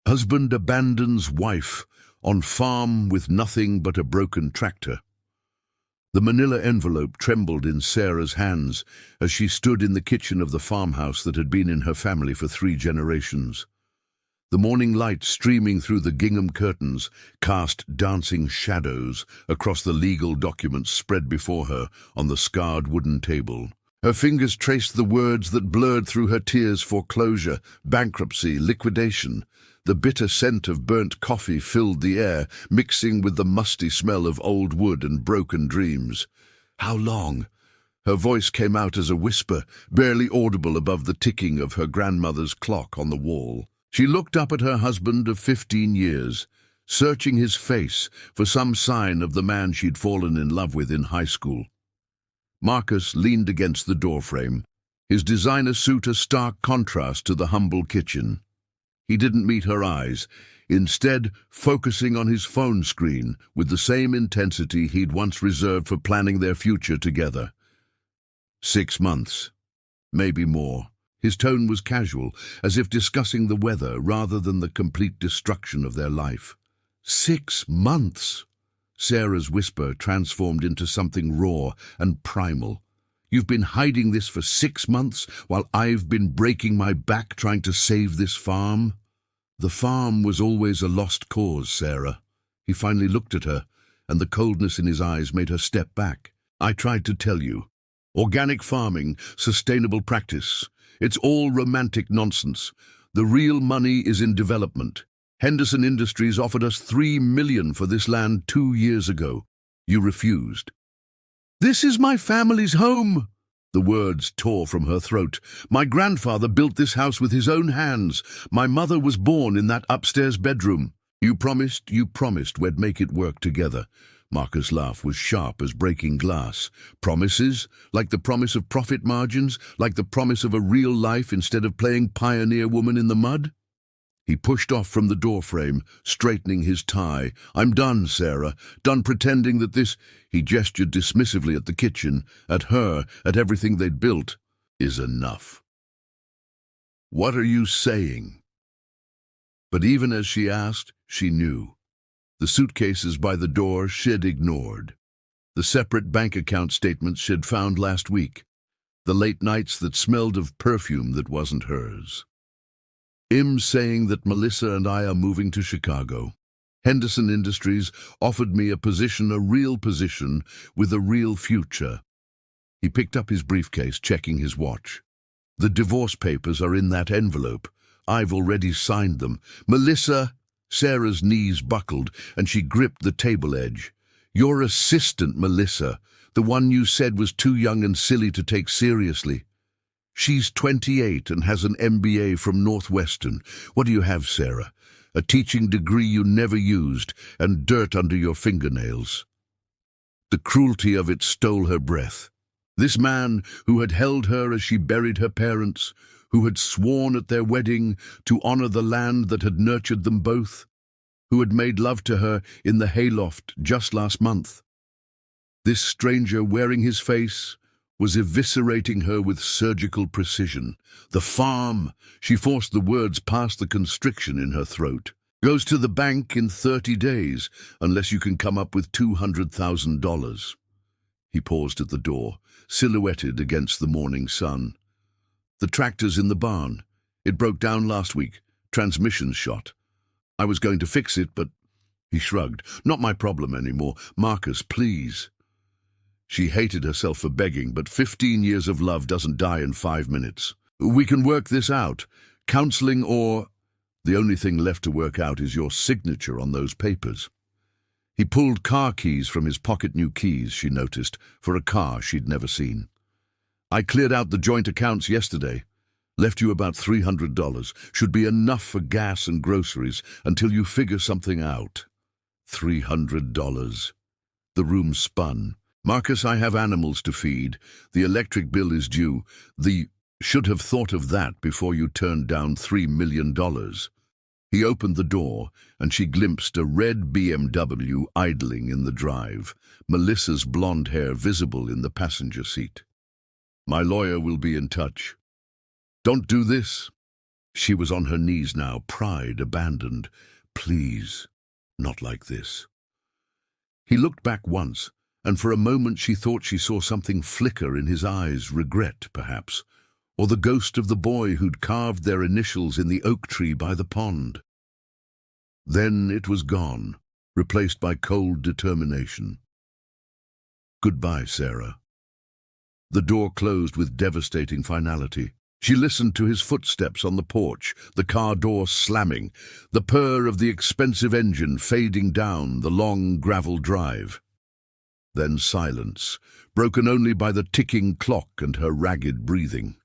Husband abandons wife on farm with nothing but a broken tractor. The manila envelope trembled in Sarah's hands as she stood in the kitchen of the farmhouse that had been in her family for 3 generations. The morning light streaming through the gingham curtains cast dancing shadows across the legal documents spread before her on the scarred wooden table. Her fingers traced the words that blurred through her tears: foreclosure, bankruptcy, liquidation. The bitter scent of burnt coffee filled the air, mixing with the musty smell of old wood and broken dreams. How long? Her voice came out as a whisper, barely audible above the ticking of her grandmother's clock on the wall. She looked up at her husband of 15 years, searching his face for some sign of the man she'd fallen in love with in high school. Marcus leaned against the doorframe, his designer suit a stark contrast to the humble kitchen. He didn't meet her eyes, instead focusing on his phone screen with the same intensity he'd once reserved for planning their future together. 6 months, maybe more. His tone was casual, as if discussing the weather rather than the complete destruction of their life. 6 months! Sarah's whisper transformed into something raw and primal. You've been hiding this for 6 months while I've been breaking my back trying to save this farm? The farm was always a lost cause, Sarah. He finally looked at her, and the coldness in his eyes made her step back. I tried to tell you. Organic farming, sustainable practice. It's all romantic nonsense. The real money is in development. Henderson Industries offered us $3 million for this land 2 years ago. You refused. This is my family's home. The words tore from her throat. My grandfather built this house with his own hands. My mother was born in that upstairs bedroom. You promised we'd make it work together. Marcus' laugh was sharp as breaking glass. Promises? Like the promise of profit margins? Like the promise of a real life instead of playing pioneer woman in the mud? He pushed off from the doorframe, straightening his tie. I'm done, Sarah. Done pretending that this— he gestured dismissively at the kitchen, at her, at everything they'd built— is enough. What are you saying? But even as she asked, she knew. The suitcases by the door she'd ignored. The separate bank account statements she'd found last week. The late nights that smelled of perfume that wasn't hers. Im saying that Melissa and I are moving to Chicago. Henderson Industries offered me a position, a real position, with a real future. He picked up his briefcase, checking his watch. The divorce papers are in that envelope. I've already signed them. Melissa— Sarah's knees buckled, and she gripped the table edge. Your assistant, Melissa, the one you said was too young and silly to take seriously. She's 28 and has an MBA from Northwestern. What do you have, Sarah? A teaching degree you never used and dirt under your fingernails. The cruelty of it stole her breath. This man who had held her as she buried her parents, who had sworn at their wedding to honor the land that had nurtured them both, who had made love to her in the hayloft just last month. This stranger wearing his face was eviscerating her with surgical precision. The farm— she forced the words past the constriction in her throat— goes to the bank in 30 days, unless you can come up with $200,000. He paused at the door, silhouetted against the morning sun. The tractor's in the barn. It broke down last week. Transmission's shot. I was going to fix it, but— he shrugged. Not my problem anymore. Marcus, please. She hated herself for begging, but 15 years of love doesn't die in 5 minutes. We can work this out. Counseling or— the only thing left to work out is your signature on those papers. He pulled car keys from his pocket, new keys, she noticed, for a car she'd never seen. I cleared out the joint accounts yesterday. Left you about $300. Should be enough for gas and groceries until you figure something out. $300. The room spun. Marcus, I have animals to feed. The electric bill is due. Should have thought of that before you turned down $3 million. He opened the door, and she glimpsed a red BMW idling in the drive, Melissa's blonde hair visible in the passenger seat. My lawyer will be in touch. Don't do this. She was on her knees now, pride abandoned. Please, not like this. He looked back once, and for a moment she thought she saw something flicker in his eyes, regret, perhaps, or the ghost of the boy who'd carved their initials in the oak tree by the pond. Then it was gone, replaced by cold determination. Goodbye, Sarah. The door closed with devastating finality. She listened to his footsteps on the porch, the car door slamming, the purr of the expensive engine fading down the long gravel drive. Then silence, broken only by the ticking clock and her ragged breathing.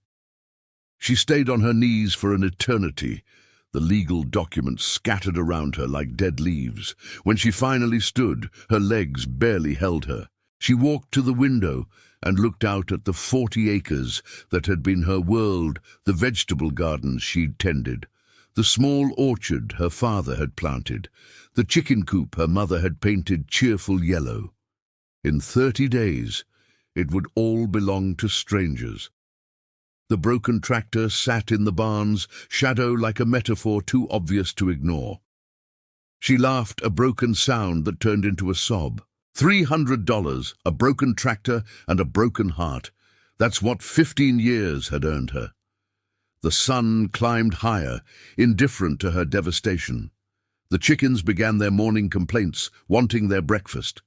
She stayed on her knees for an eternity, the legal documents scattered around her like dead leaves. When she finally stood, her legs barely held her. She walked to the window and looked out at the 40 acres that had been her world, the vegetable gardens she'd tended, the small orchard her father had planted, the chicken coop her mother had painted cheerful yellow. In 30 days, it would all belong to strangers. The broken tractor sat in the barn's shadow like a metaphor too obvious to ignore. She laughed, a broken sound that turned into a sob. $300, a broken tractor and a broken heart. That's what 15 years had earned her. The sun climbed higher, indifferent to her devastation. The chickens began their morning complaints, wanting their breakfast.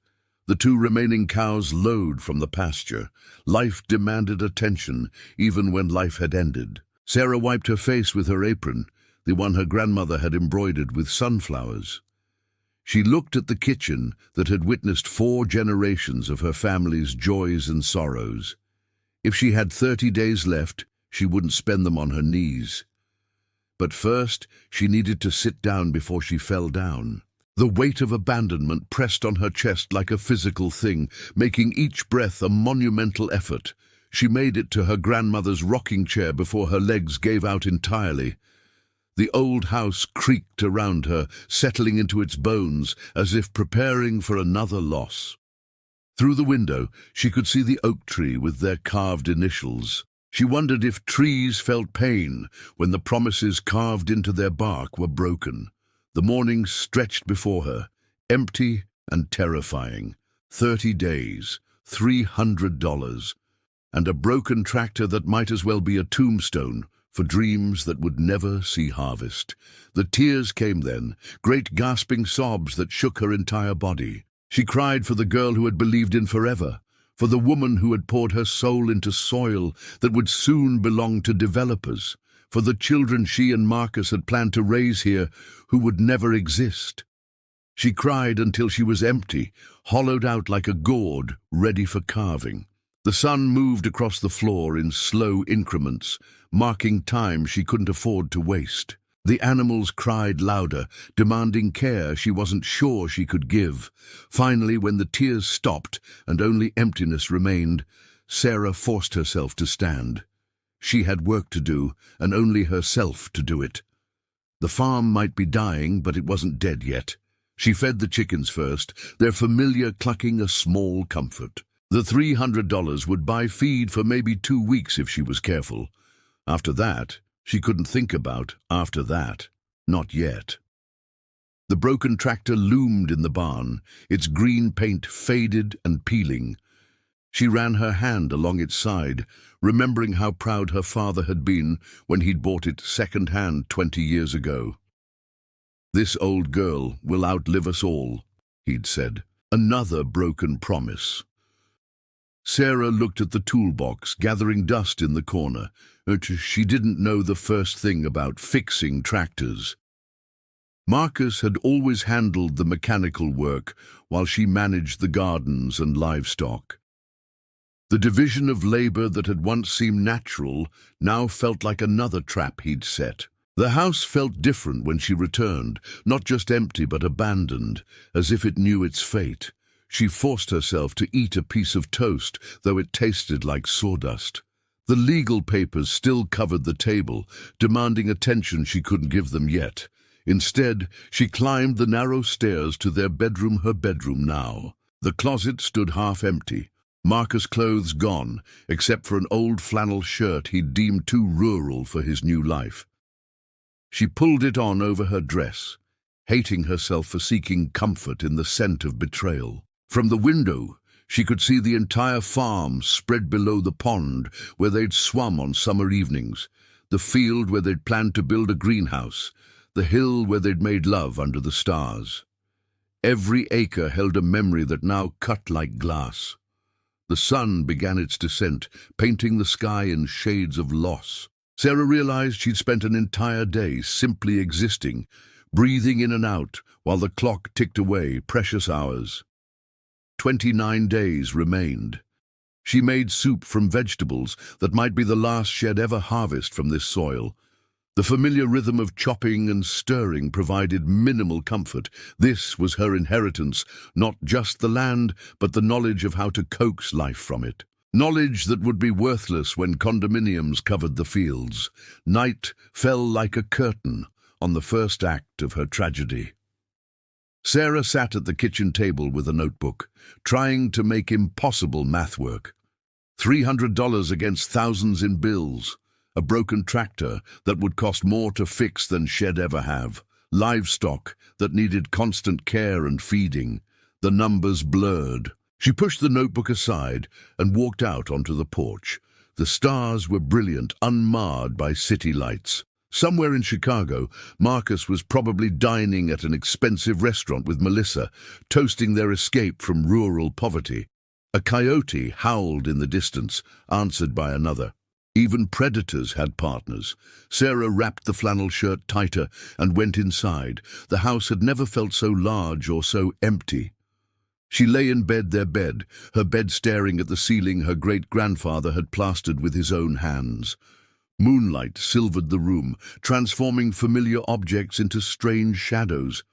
The 2 remaining cows lowed from the pasture. Life demanded attention, even when life had ended. Sarah wiped her face with her apron, the one her grandmother had embroidered with sunflowers. She looked at the kitchen that had witnessed 4 generations of her family's joys and sorrows. If she had 30 days left, she wouldn't spend them on her knees. But first, she needed to sit down before she fell down. The weight of abandonment pressed on her chest like a physical thing, making each breath a monumental effort. She made it to her grandmother's rocking chair before her legs gave out entirely. The old house creaked around her, settling into its bones, as if preparing for another loss. Through the window, she could see the oak tree with their carved initials. She wondered if trees felt pain when the promises carved into their bark were broken. The morning stretched before her, empty and terrifying. 30 days, $300, and a broken tractor that might as well be a tombstone for dreams that would never see harvest. The tears came then, great gasping sobs that shook her entire body. She cried for the girl who had believed in forever, for the woman who had poured her soul into soil that would soon belong to developers, for the children she and Marcus had planned to raise here who would never exist. She cried until she was empty, hollowed out like a gourd, ready for carving. The sun moved across the floor in slow increments, marking time she couldn't afford to waste. The animals cried louder, demanding care she wasn't sure she could give. Finally, when the tears stopped and only emptiness remained, Sarah forced herself to stand. She had work to do, and only herself to do it. The farm might be dying, but it wasn't dead yet. She fed the chickens first, their familiar clucking a small comfort. The $300 would buy feed for maybe 2 weeks if she was careful. After that, she couldn't think about after that. Not yet. The broken tractor loomed in the barn, its green paint faded and peeling. She ran her hand along its side, remembering how proud her father had been when he'd bought it second-hand 20 years ago. "This old girl will outlive us all," he'd said. Another broken promise. Sarah looked at the toolbox, gathering dust in the corner. She didn't know the first thing about fixing tractors. Marcus had always handled the mechanical work while she managed the gardens and livestock. The division of labor that had once seemed natural now felt like another trap he'd set. The house felt different when she returned, not just empty but abandoned, as if it knew its fate. She forced herself to eat a piece of toast, though it tasted like sawdust. The legal papers still covered the table, demanding attention she couldn't give them yet. Instead, she climbed the narrow stairs to their bedroom, her bedroom now. The closet stood half empty, Marcus' clothes gone, except for an old flannel shirt he'd deemed too rural for his new life. She pulled it on over her dress, hating herself for seeking comfort in the scent of betrayal. From the window, she could see the entire farm spread below the pond where they'd swum on summer evenings, the field where they'd planned to build a greenhouse, the hill where they'd made love under the stars. Every acre held a memory that now cut like glass. The sun began its descent, painting the sky in shades of loss. Sarah realized she'd spent an entire day simply existing, breathing in and out while the clock ticked away precious hours. 29 days remained. She made soup from vegetables that might be the last she'd ever harvest from this soil. The familiar rhythm of chopping and stirring provided minimal comfort. This was her inheritance, not just the land, but the knowledge of how to coax life from it. Knowledge that would be worthless when condominiums covered the fields. Night fell like a curtain on the first act of her tragedy. Sarah sat at the kitchen table with a notebook, trying to make impossible math work. $300 against thousands in bills. A broken tractor that would cost more to fix than she'd ever have. Livestock that needed constant care and feeding. The numbers blurred. She pushed the notebook aside and walked out onto the porch. The stars were brilliant, unmarred by city lights. Somewhere in Chicago, Marcus was probably dining at an expensive restaurant with Melissa, toasting their escape from rural poverty. A coyote howled in the distance, answered by another. Even predators had partners. Sarah wrapped the flannel shirt tighter and went inside. The house had never felt so large or so empty. She lay in their bed, her bed staring at the ceiling her great-grandfather had plastered with his own hands. Moonlight silvered the room, transforming familiar objects into strange shadows.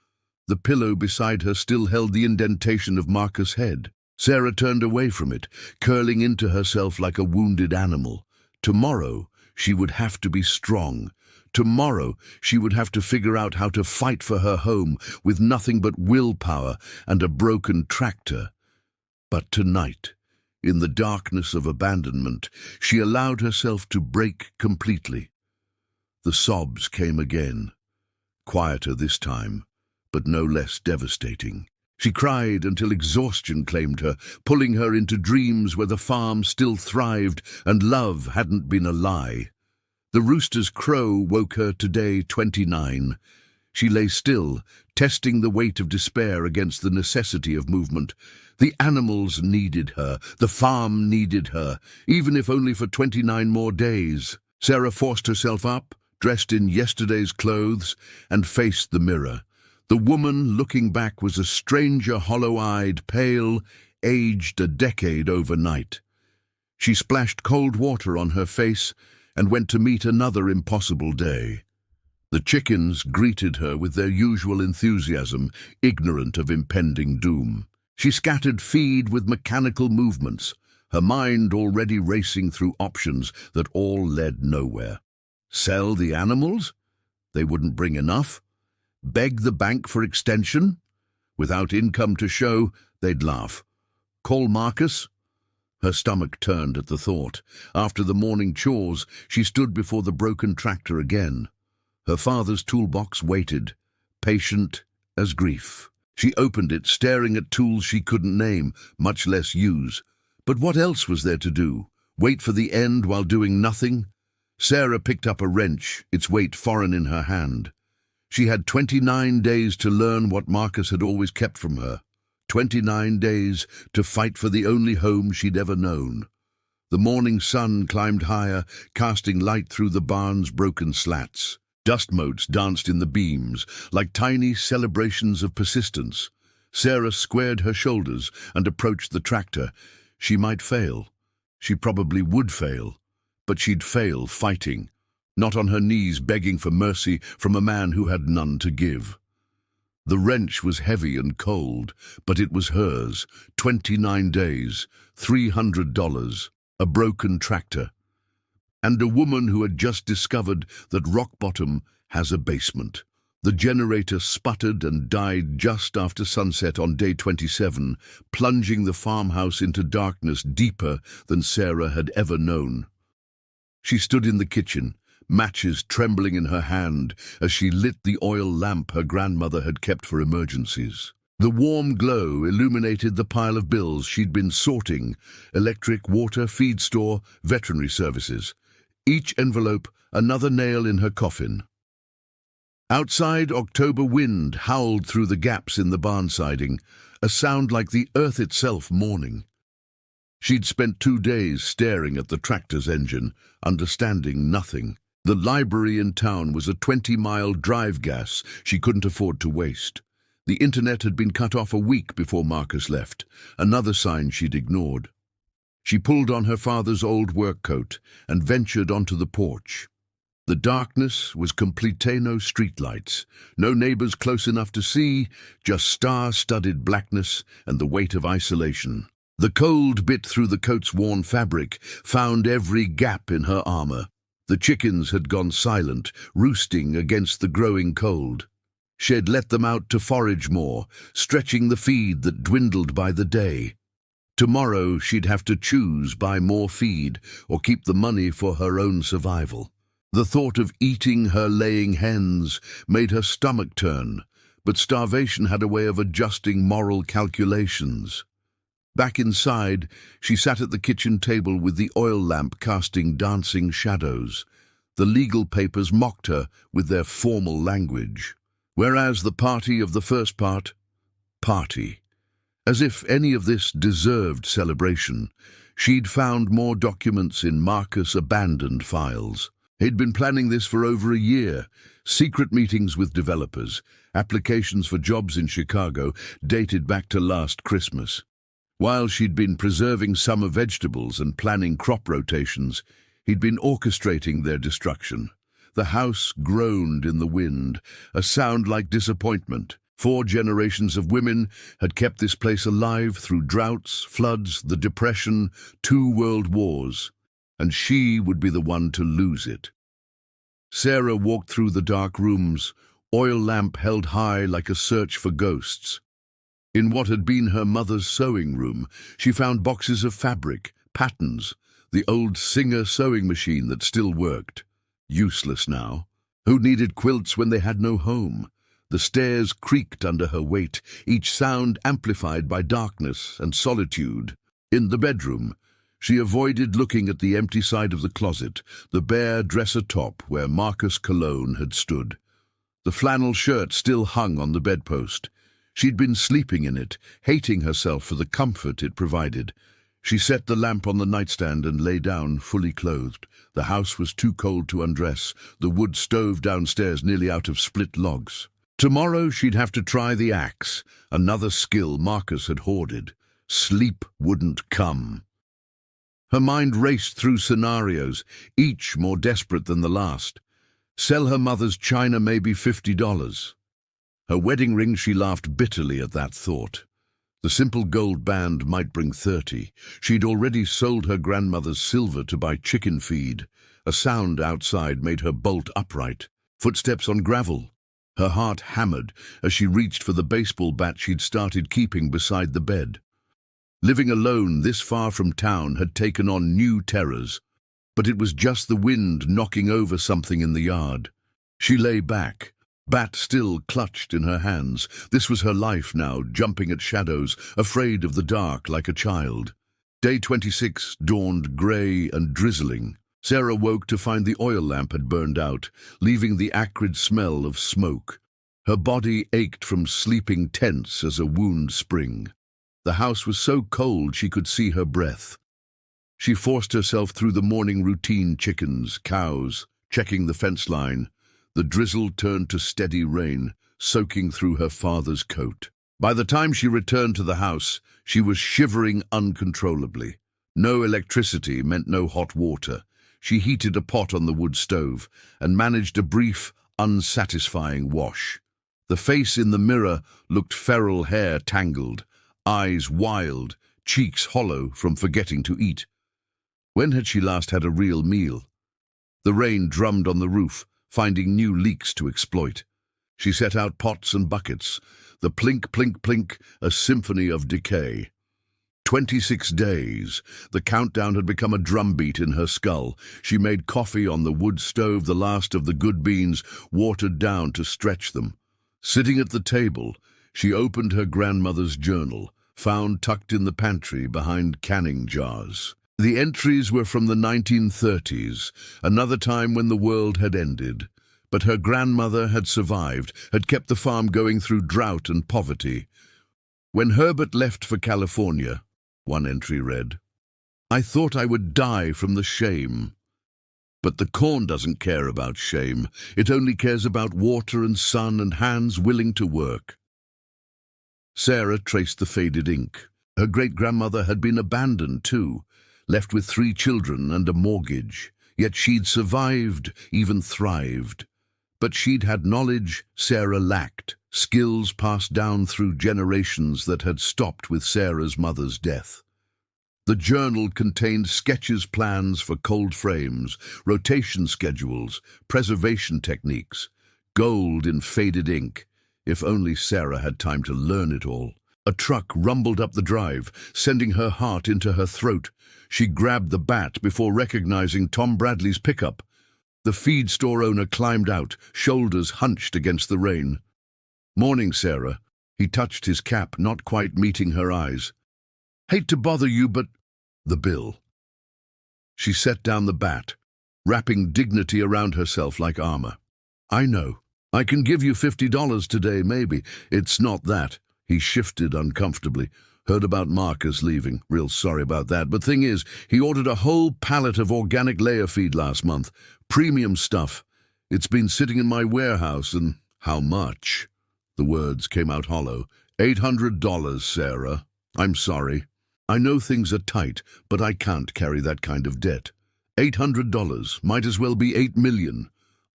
The pillow beside her still held the indentation of Marcus' head. Sarah turned away from it, curling into herself like a wounded animal. Tomorrow, she would have to be strong. Tomorrow, she would have to figure out how to fight for her home with nothing but willpower and a broken tractor. But tonight, in the darkness of abandonment, she allowed herself to break completely. The sobs came again, quieter this time, but no less devastating. She cried until exhaustion claimed her, pulling her into dreams where the farm still thrived and love hadn't been a lie. The rooster's crow woke her to day 29. She lay still, testing the weight of despair against the necessity of movement. The animals needed her, the farm needed her, even if only for 29 more days. Sarah forced herself up, dressed in yesterday's clothes, and faced the mirror. The woman looking back was a stranger, hollow-eyed, pale, aged a decade overnight. She splashed cold water on her face and went to meet another impossible day. The chickens greeted her with their usual enthusiasm, ignorant of impending doom. She scattered feed with mechanical movements, her mind already racing through options that all led nowhere. Sell the animals? They wouldn't bring enough. Beg the bank for extension? Without income to show, they'd laugh. Call Marcus? Her stomach turned at the thought. After the morning chores, she stood before the broken tractor again. Her father's toolbox waited, patient as grief. She opened it, staring at tools she couldn't name, much less use. But what else was there to do? Wait for the end while doing nothing? Sarah picked up a wrench, its weight foreign in her hand. She had 29 days to learn what Marcus had always kept from her. 29 days to fight for the only home she'd ever known. The morning sun climbed higher, casting light through the barn's broken slats. Dust motes danced in the beams, like tiny celebrations of persistence. Sarah squared her shoulders and approached the tractor. She might fail. She probably would fail. But she'd fail fighting. Not on her knees begging for mercy from a man who had none to give. The wrench was heavy and cold, but it was hers. 29 days, $300, a broken tractor, and a woman who had just discovered that rock bottom has a basement. The generator sputtered and died just after sunset on day 27, plunging the farmhouse into darkness deeper than Sarah had ever known. She stood in the kitchen, matches trembling in her hand as she lit the oil lamp her grandmother had kept for emergencies. The warm glow illuminated the pile of bills she'd been sorting: electric, water, feed store, veterinary services. Each envelope another nail in her coffin. Outside, October wind howled through the gaps in the barn siding, a sound like the earth itself mourning. She'd spent 2 days staring at the tractor's engine, understanding nothing. The library in town was a 20-mile drive gas she couldn't afford to waste. The internet had been cut off a week before Marcus left, another sign she'd ignored. She pulled on her father's old work coat and ventured onto the porch. The darkness was complete, no streetlights, no neighbors close enough to see, just star-studded blackness and the weight of isolation. The cold bit through the coat's worn fabric, found every gap in her armor. The chickens had gone silent, roosting against the growing cold. She'd let them out to forage more, stretching the feed that dwindled by the day. Tomorrow she'd have to choose, buy more feed or keep the money for her own survival. The thought of eating her laying hens made her stomach turn, but starvation had a way of adjusting moral calculations. Back inside, she sat at the kitchen table with the oil lamp casting dancing shadows. The legal papers mocked her with their formal language. Whereas the party of the first part, party. As if any of this deserved celebration, she'd found more documents in Marcus' abandoned files. He'd been planning this for over a year. Secret meetings with developers, applications for jobs in Chicago dated back to last Christmas. While she'd been preserving summer vegetables and planning crop rotations, he'd been orchestrating their destruction. The house groaned in the wind, a sound like disappointment. 4 generations of women had kept this place alive through droughts, floods, the Depression, 2 world wars, and she would be the one to lose it. Sarah walked through the dark rooms, oil lamp held high like a search for ghosts. In what had been her mother's sewing room, she found boxes of fabric, patterns, the old Singer sewing machine that still worked. Useless now. Who needed quilts when they had no home? The stairs creaked under her weight, each sound amplified by darkness and solitude. In the bedroom, she avoided looking at the empty side of the closet, the bare dresser top where Marcus' cologne had stood. The flannel shirt still hung on the bedpost. She'd been sleeping in it, hating herself for the comfort it provided. She set the lamp on the nightstand and lay down, fully clothed. The house was too cold to undress, the wood stove downstairs nearly out of split logs. Tomorrow she'd have to try the axe, another skill Marcus had hoarded. Sleep wouldn't come. Her mind raced through scenarios, each more desperate than the last. Sell her mother's china, maybe $50. Her wedding ring, she laughed bitterly at that thought. The simple gold band might bring 30. She'd already sold her grandmother's silver to buy chicken feed. A sound outside made her bolt upright. Footsteps on gravel. Her heart hammered as she reached for the baseball bat she'd started keeping beside the bed. Living alone this far from town had taken on new terrors, but it was just the wind knocking over something in the yard. She lay back, bat still clutched in her hands. This was her life now, jumping at shadows, afraid of the dark like a child. Day 26 dawned grey and drizzling. Sarah woke to find the oil lamp had burned out, leaving the acrid smell of smoke. Her body ached from sleeping tense as a wound spring. The house was so cold she could see her breath. She forced herself through the morning routine: chickens, cows, checking the fence line. The drizzle turned to steady rain, soaking through her father's coat. By the time she returned to the house, she was shivering uncontrollably. No electricity meant no hot water. She heated a pot on the wood stove and managed a brief, unsatisfying wash. The face in the mirror looked feral, hair tangled, eyes wild, cheeks hollow from forgetting to eat. When had she last had a real meal? The rain drummed on the roof, finding new leaks to exploit. She set out pots and buckets, the plink, plink, plink, a symphony of decay. 26 days. The countdown had become a drumbeat in her skull. She made coffee on the wood stove, the last of the good beans watered down to stretch them. Sitting at the table, she opened her grandmother's journal, found tucked in the pantry behind canning jars. The entries were from the 1930s, another time when the world had ended. But her grandmother had survived, had kept the farm going through drought and poverty. When Herbert left for California, one entry read, "I thought I would die from the shame." But the corn doesn't care about shame. It only cares about water and sun and hands willing to work. Sarah traced the faded ink. Her great-grandmother had been abandoned too, left with 3 children and a mortgage. Yet she'd survived, even thrived. But she'd had knowledge Sarah lacked, skills passed down through generations that had stopped with Sarah's mother's death. The journal contained sketches, plans for cold frames, rotation schedules, preservation techniques, gold in faded ink. If only Sarah had time to learn it all. A truck rumbled up the drive, sending her heart into her throat. She grabbed the bat before recognizing Tom Bradley's pickup. The feed store owner climbed out, shoulders hunched against the rain. "Morning, Sarah." He touched his cap, not quite meeting her eyes. "Hate to bother you, but—" "The bill." She set down the bat, wrapping dignity around herself like armor. "I know. I can give you $50 today, maybe. It's not that." He shifted uncomfortably. "Heard about Marcus leaving. Real sorry about that. But thing is, he ordered a whole pallet of organic layer feed last month. Premium stuff. It's been sitting in my warehouse and—" "How much?" The words came out hollow. $800, Sarah. I'm sorry. I know things are tight, but I can't carry that kind of debt. $800 might as well be $8 million.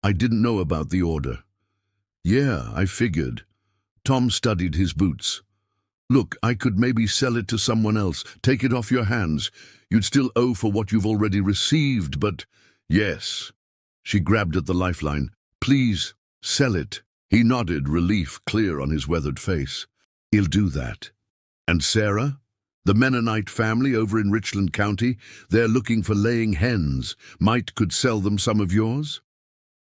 I didn't know about the order." "Yeah, I figured." Tom studied his boots. "Look, I could maybe sell it to someone else, take it off your hands. You'd still owe for what you've already received, but—" "Yes." She grabbed at the lifeline. "Please, sell it." He nodded, relief clear on his weathered face. "He'll do that." "And Sarah? The Mennonite family over in Richland County, they're looking for laying hens. Could sell them some of yours?"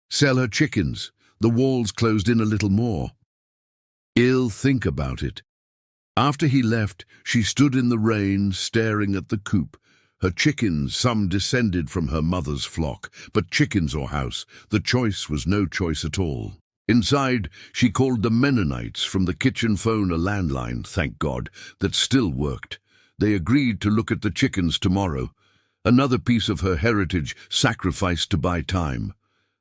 "Sell her chickens. The walls closed in a little more." "He'll think about it." After he left, she stood in the rain, staring at the coop. Her chickens, some descended from her mother's flock, but chickens or house, the choice was no choice at all. Inside, she called the Mennonites from the kitchen phone, a landline, thank God, that still worked. They agreed to look at the chickens tomorrow. Another piece of her heritage sacrificed to buy time.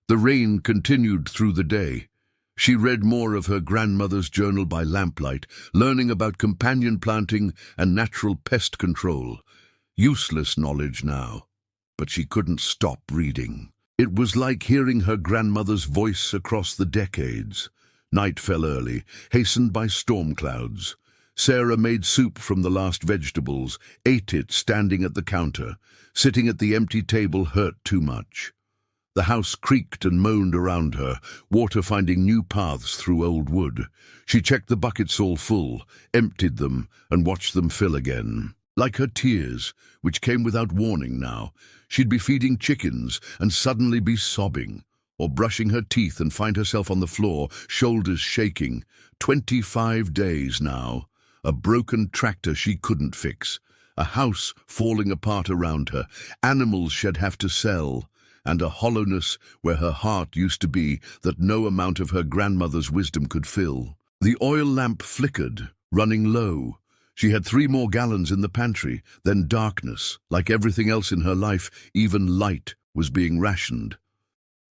The rain continued through the day. She read more of her grandmother's journal by lamplight, learning about companion planting and natural pest control. Useless knowledge now, but she couldn't stop reading. It was like hearing her grandmother's voice across the decades. Night fell early, hastened by storm clouds. Sarah made soup from the last vegetables, ate it standing at the counter. Sitting at the empty table hurt too much. The house creaked and moaned around her, water finding new paths through old wood. She checked the buckets all full, emptied them, and watched them fill again. Like her tears, which came without warning now, she'd be feeding chickens and suddenly be sobbing, or brushing her teeth and find herself on the floor, shoulders shaking. 25 days now. A broken tractor she couldn't fix. A house falling apart around her. Animals she'd have to sell. And a hollowness where her heart used to be that no amount of her grandmother's wisdom could fill. The oil lamp flickered, running low. She had 3 more gallons in the pantry, then darkness. Like everything else in her life, even light was being rationed.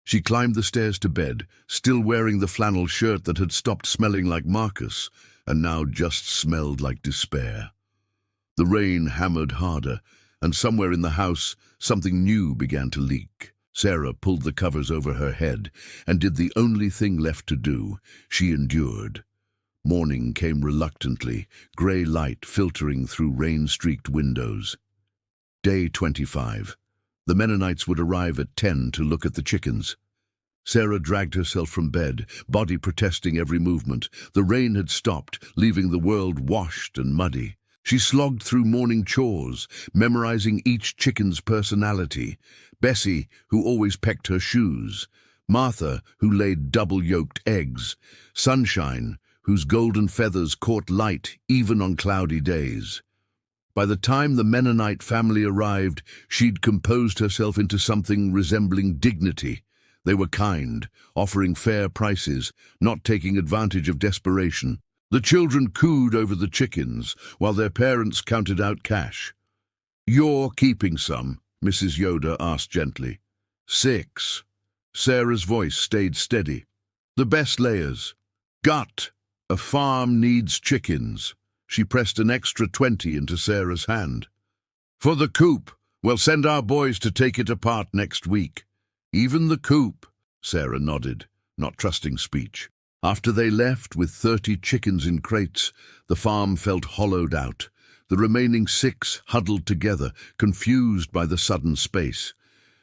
She climbed the stairs to bed, still wearing the flannel shirt that had stopped smelling like Marcus, and now just smelled like despair. The rain hammered harder, and somewhere in the house, something new began to leak. Sarah pulled the covers over her head and did the only thing left to do. She endured. Morning came reluctantly, grey light filtering through rain-streaked windows. Day 25. The Mennonites would arrive at 10 to look at the chickens. Sarah dragged herself from bed, body protesting every movement. The rain had stopped, leaving the world washed and muddy. She slogged through morning chores, memorizing each chicken's personality. Bessie, who always pecked her shoes. Martha, who laid double-yolked eggs. Sunshine, whose golden feathers caught light even on cloudy days. By the time the Mennonite family arrived, she'd composed herself into something resembling dignity. They were kind, offering fair prices, not taking advantage of desperation. The children cooed over the chickens, while their parents counted out cash. "You're keeping some," Mrs. Yoder asked gently. "6. Sarah's voice stayed steady. "The best layers. Gut. A farm needs chickens." She pressed an extra 20 into Sarah's hand. "For the coop. We'll send our boys to take it apart next week." "Even the coop," Sarah nodded, not trusting speech. After they left with 30 chickens in crates, the farm felt hollowed out. The remaining 6 huddled together, confused by the sudden space.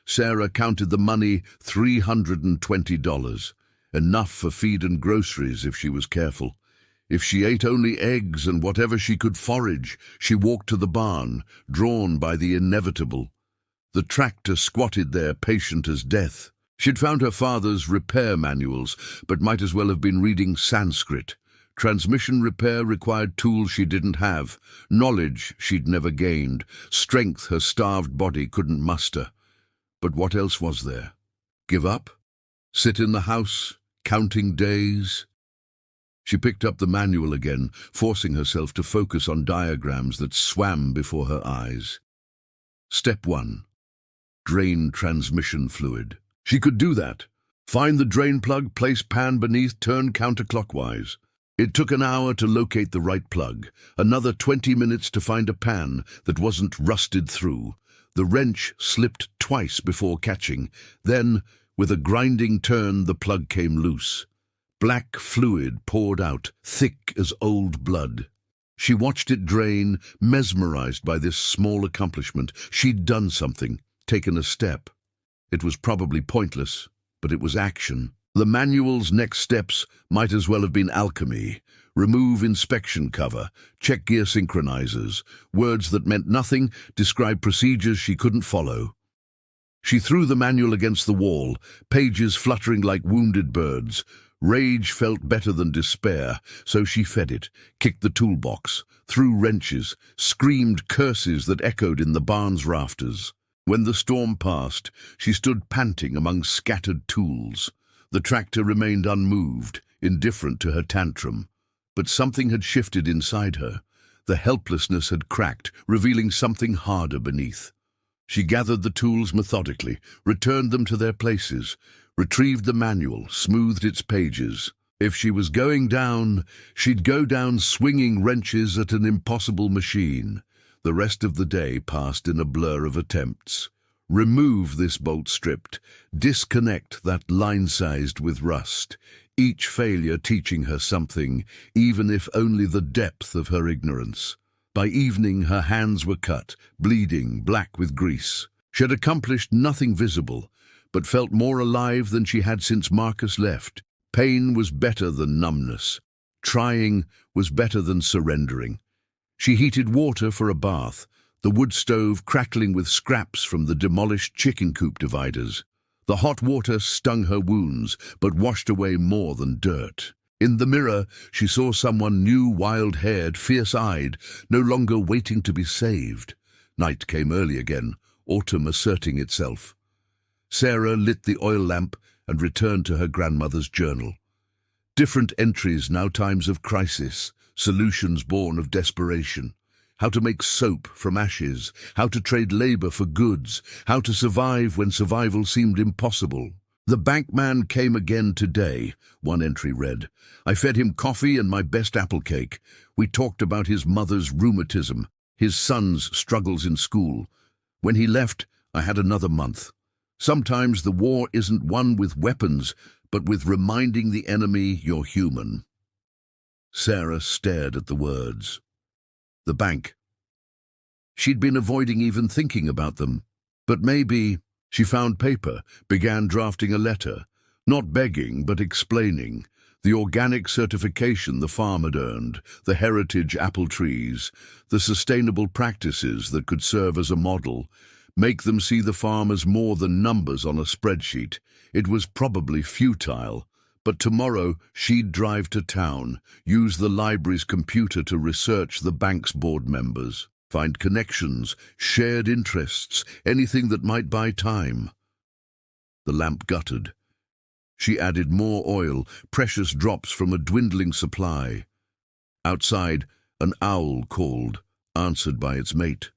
Sarah counted the money, $320. Enough for feed and groceries if she was careful. If she ate only eggs and whatever she could forage, she walked to the barn, drawn by the inevitable. The tractor squatted there, patient as death. She'd found her father's repair manuals, but might as well have been reading Sanskrit. Transmission repair required tools she didn't have, knowledge she'd never gained, strength her starved body couldn't muster. But what else was there? Give up? Sit in the house, counting days? She picked up the manual again, forcing herself to focus on diagrams that swam before her eyes. Step 1. Drain transmission fluid. She could do that. Find the drain plug, place pan beneath, turn counterclockwise. It took an hour to locate the right plug, another 20 minutes to find a pan that wasn't rusted through. The wrench slipped twice before catching. Then, with a grinding turn, the plug came loose. Black fluid poured out, thick as old blood. She watched it drain, mesmerized by this small accomplishment. She'd done something, taken a step. It was probably pointless, but it was action. The manual's next steps might as well have been alchemy. Remove inspection cover, check gear synchronizers. Words that meant nothing described procedures she couldn't follow. She threw the manual against the wall, pages fluttering like wounded birds. Rage felt better than despair, so she fed it, kicked the toolbox, threw wrenches, screamed curses that echoed in the barn's rafters. When the storm passed, she stood panting among scattered tools. The tractor remained unmoved, indifferent to her tantrum. But something had shifted inside her. The helplessness had cracked, revealing something harder beneath. She gathered the tools methodically, returned them to their places, retrieved the manual, smoothed its pages. If she was going down, she'd go down swinging wrenches at an impossible machine. The rest of the day passed in a blur of attempts. Remove this bolt stripped, disconnect that line-sized with rust, each failure teaching her something, even if only the depth of her ignorance. By evening her hands were cut, bleeding, black with grease. She had accomplished nothing visible, but felt more alive than she had since Marcus left. Pain was better than numbness. Trying was better than surrendering. She heated water for a bath, the wood stove crackling with scraps from the demolished chicken coop dividers. The hot water stung her wounds, but washed away more than dirt. In the mirror, she saw someone new, wild-haired, fierce-eyed, no longer waiting to be saved. Night came early again, autumn asserting itself. Sarah lit the oil lamp and returned to her grandmother's journal. Different entries, now times of crisis, solutions born of desperation. How to make soap from ashes, how to trade labor for goods, how to survive when survival seemed impossible. "The bankman came again today," one entry read. "I fed him coffee and my best apple cake. We talked about his mother's rheumatism, his son's struggles in school. When he left, I had another month. Sometimes the war isn't won with weapons, but with reminding the enemy you're human." Sarah stared at the words. The bank. She'd been avoiding even thinking about them. But maybe she found paper, began drafting a letter, not begging but explaining. The organic certification the farm had earned, the heritage apple trees, the sustainable practices that could serve as a model, make them see the farm as more than numbers on a spreadsheet. It was probably futile, but tomorrow she'd drive to town, use the library's computer to research the bank's board members, find connections, shared interests, anything that might buy time. The lamp guttered. She added more oil, precious drops from a dwindling supply. Outside, an owl called, answered by its mate.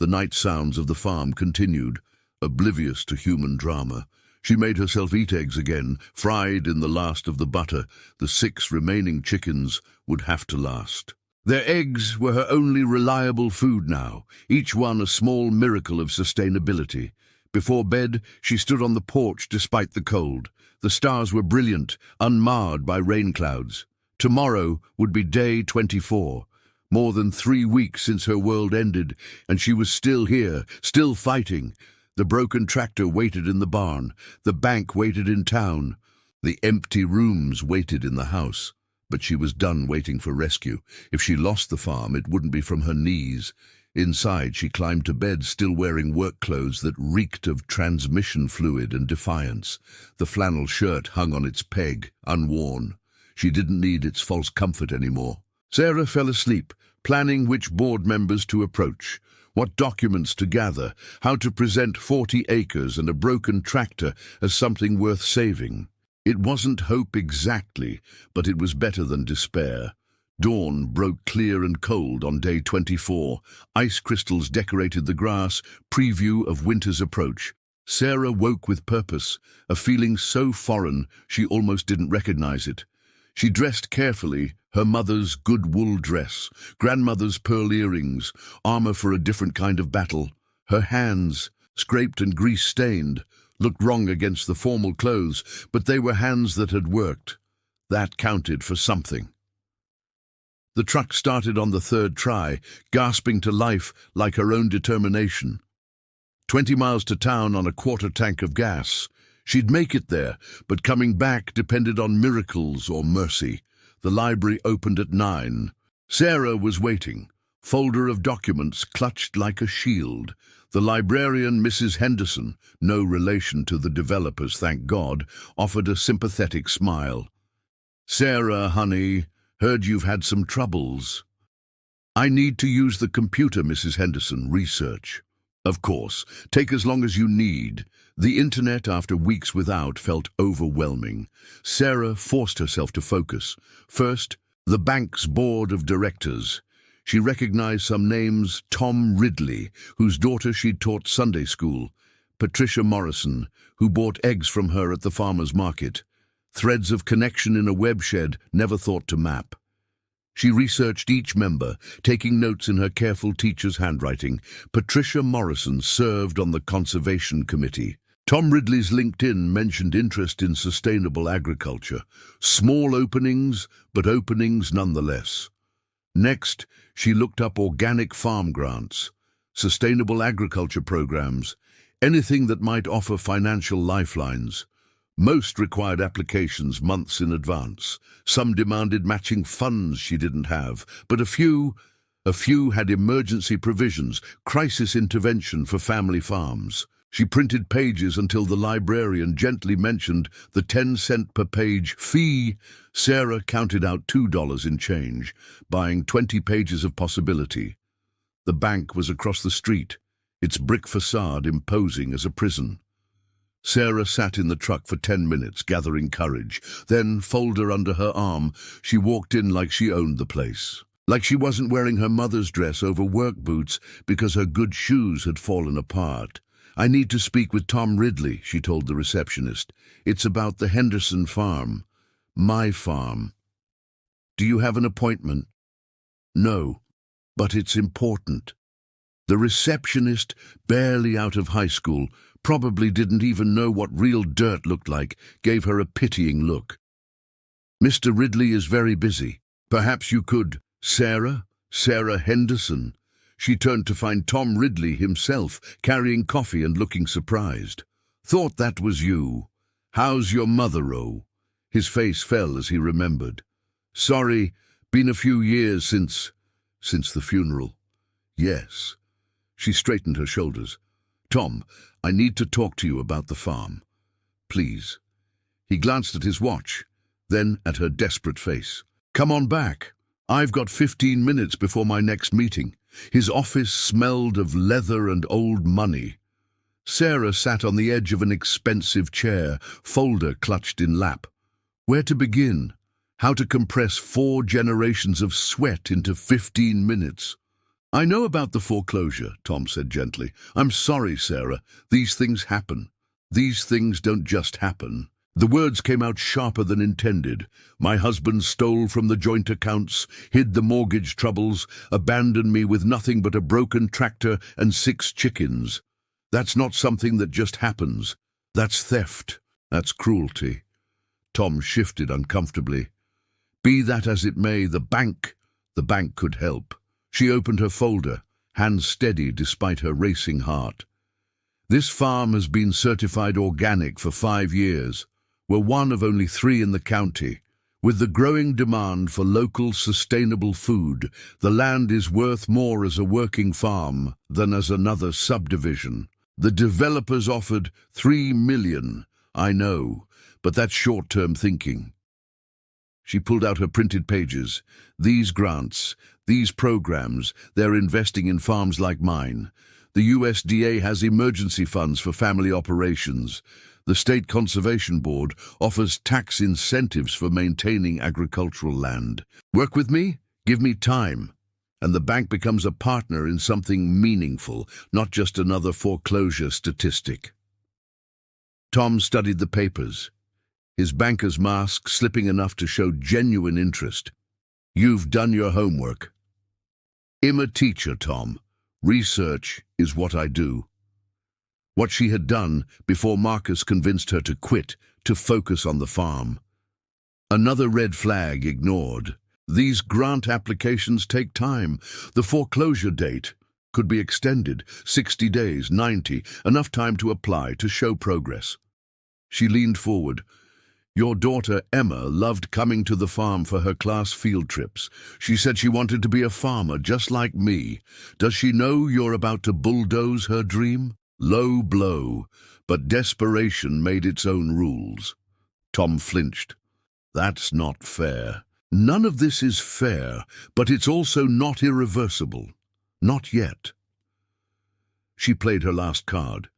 The night sounds of the farm continued, oblivious to human drama. She made herself eat eggs again, fried in the last of the butter. The 6 remaining chickens would have to last. Their eggs were her only reliable food now, each one a small miracle of sustainability. Before bed, she stood on the porch despite the cold. The stars were brilliant, unmarred by rain clouds. Tomorrow would be day 24. More than 3 weeks since her world ended, and she was still here, still fighting. The broken tractor waited in the barn. The bank waited in town. The empty rooms waited in the house. But she was done waiting for rescue. If she lost the farm, it wouldn't be from her knees. Inside, she climbed to bed, still wearing work clothes that reeked of transmission fluid and defiance. The flannel shirt hung on its peg, unworn. She didn't need its false comfort anymore. Sarah fell asleep, planning which board members to approach, what documents to gather, how to present 40 acres and a broken tractor as something worth saving. It wasn't hope exactly, but it was better than despair. Dawn broke clear and cold on day 24. Ice crystals decorated the grass, preview of winter's approach. Sarah woke with purpose, a feeling so foreign she almost didn't recognize it. She dressed carefully, her mother's good wool dress, grandmother's pearl earrings, armor for a different kind of battle. Her hands, scraped and grease-stained, looked wrong against the formal clothes, but they were hands that had worked. That counted for something. The truck started on the 3rd try, gasping to life like her own determination. 20 miles to town on a quarter tank of gas. She'd make it there, but coming back depended on miracles or mercy. The library opened at 9. Sarah was waiting, folder of documents clutched like a shield. The librarian, Mrs. Henderson, no relation to the developers, thank God, offered a sympathetic smile. "Sarah, honey, heard you've had some troubles." "I need to use the computer, Mrs. Henderson, research." "Of course, take as long as you need." The internet, after weeks without, felt overwhelming. Sarah forced herself to focus. First, the bank's board of directors. She recognized some names: Tom Ridley, whose daughter she'd taught Sunday school; Patricia Morrison, who bought eggs from her at the farmer's market; threads of connection in a web shed never thought to map. She researched each member, taking notes in her careful teacher's handwriting. Patricia Morrison served on the Conservation Committee. Tom Ridley's LinkedIn mentioned interest in sustainable agriculture. Small openings, but openings nonetheless. Next, she looked up organic farm grants, sustainable agriculture programs, anything that might offer financial lifelines. Most required applications months in advance. Some demanded matching funds she didn't have, but a few had emergency provisions, crisis intervention for family farms. She printed pages until the librarian gently mentioned the 10-cent per page fee. Sarah counted out $2 in change, buying 20 pages of possibility. The bank was across the street, its brick facade imposing as a prison. Sarah sat in the truck for 10 minutes, gathering courage. Then, folder under her arm, she walked in like she owned the place. Like she wasn't wearing her mother's dress over work boots because her good shoes had fallen apart. "I need to speak with Tom Ridley," she told the receptionist. "It's about the Henderson farm. My farm." "Do you have an appointment?" "No, but it's important." The receptionist, barely out of high school, probably didn't even know what real dirt looked like, gave her a pitying look. "Mr. Ridley is very busy. Perhaps you could—" "Sarah? Sarah Henderson?" She turned to find Tom Ridley himself, carrying coffee and looking surprised. "Thought that was you. How's your mother, oh?" His face fell as he remembered. Sorry, been a few years since the funeral. Yes. She straightened her shoulders. Tom, I need to talk to you about the farm. Please. He glanced at his watch, then at her desperate face. Come on back. I've got 15 minutes before my next meeting. His office smelled of leather and old money. Sarah sat on the edge of an expensive chair, folder clutched in lap. Where to begin? How to compress 4 generations of sweat into 15 minutes? I know about the foreclosure, Tom said gently. I'm sorry, Sarah. These things happen. These things don't just happen. The words came out sharper than intended. My husband stole from the joint accounts, hid the mortgage troubles, abandoned me with nothing but a broken tractor and 6 chickens. That's not something that just happens. That's theft. That's cruelty. Tom shifted uncomfortably. Be that as it may, the bank could help. She opened her folder, hands steady despite her racing heart. This farm has been certified organic for 5 years. We're one of only 3 in the county. With the growing demand for local, sustainable food, the land is worth more as a working farm than as another subdivision. The developers offered $3 million, I know, but that's short-term thinking. She pulled out her printed pages. These grants, these programs, they're investing in farms like mine. The USDA has emergency funds for family operations. The State Conservation Board offers tax incentives for maintaining agricultural land. Work with me? Give me time. And the bank becomes a partner in something meaningful, not just another foreclosure statistic. Tom studied the papers, his banker's mask slipping enough to show genuine interest. You've done your homework. I'm a teacher, Tom. Research is what I do. What she had done before Marcus convinced her to quit, to focus on the farm. Another red flag ignored. These grant applications take time. The foreclosure date could be extended, 60 days, 90, enough time to apply, to show progress. She leaned forward. Your daughter, Emma, loved coming to the farm for her class field trips. She said she wanted to be a farmer, just like me. Does she know you're about to bulldoze her dream? Low blow, but desperation made its own rules. Tom flinched. That's not fair. None of this is fair, but it's also not irreversible. Not yet. She played her last card.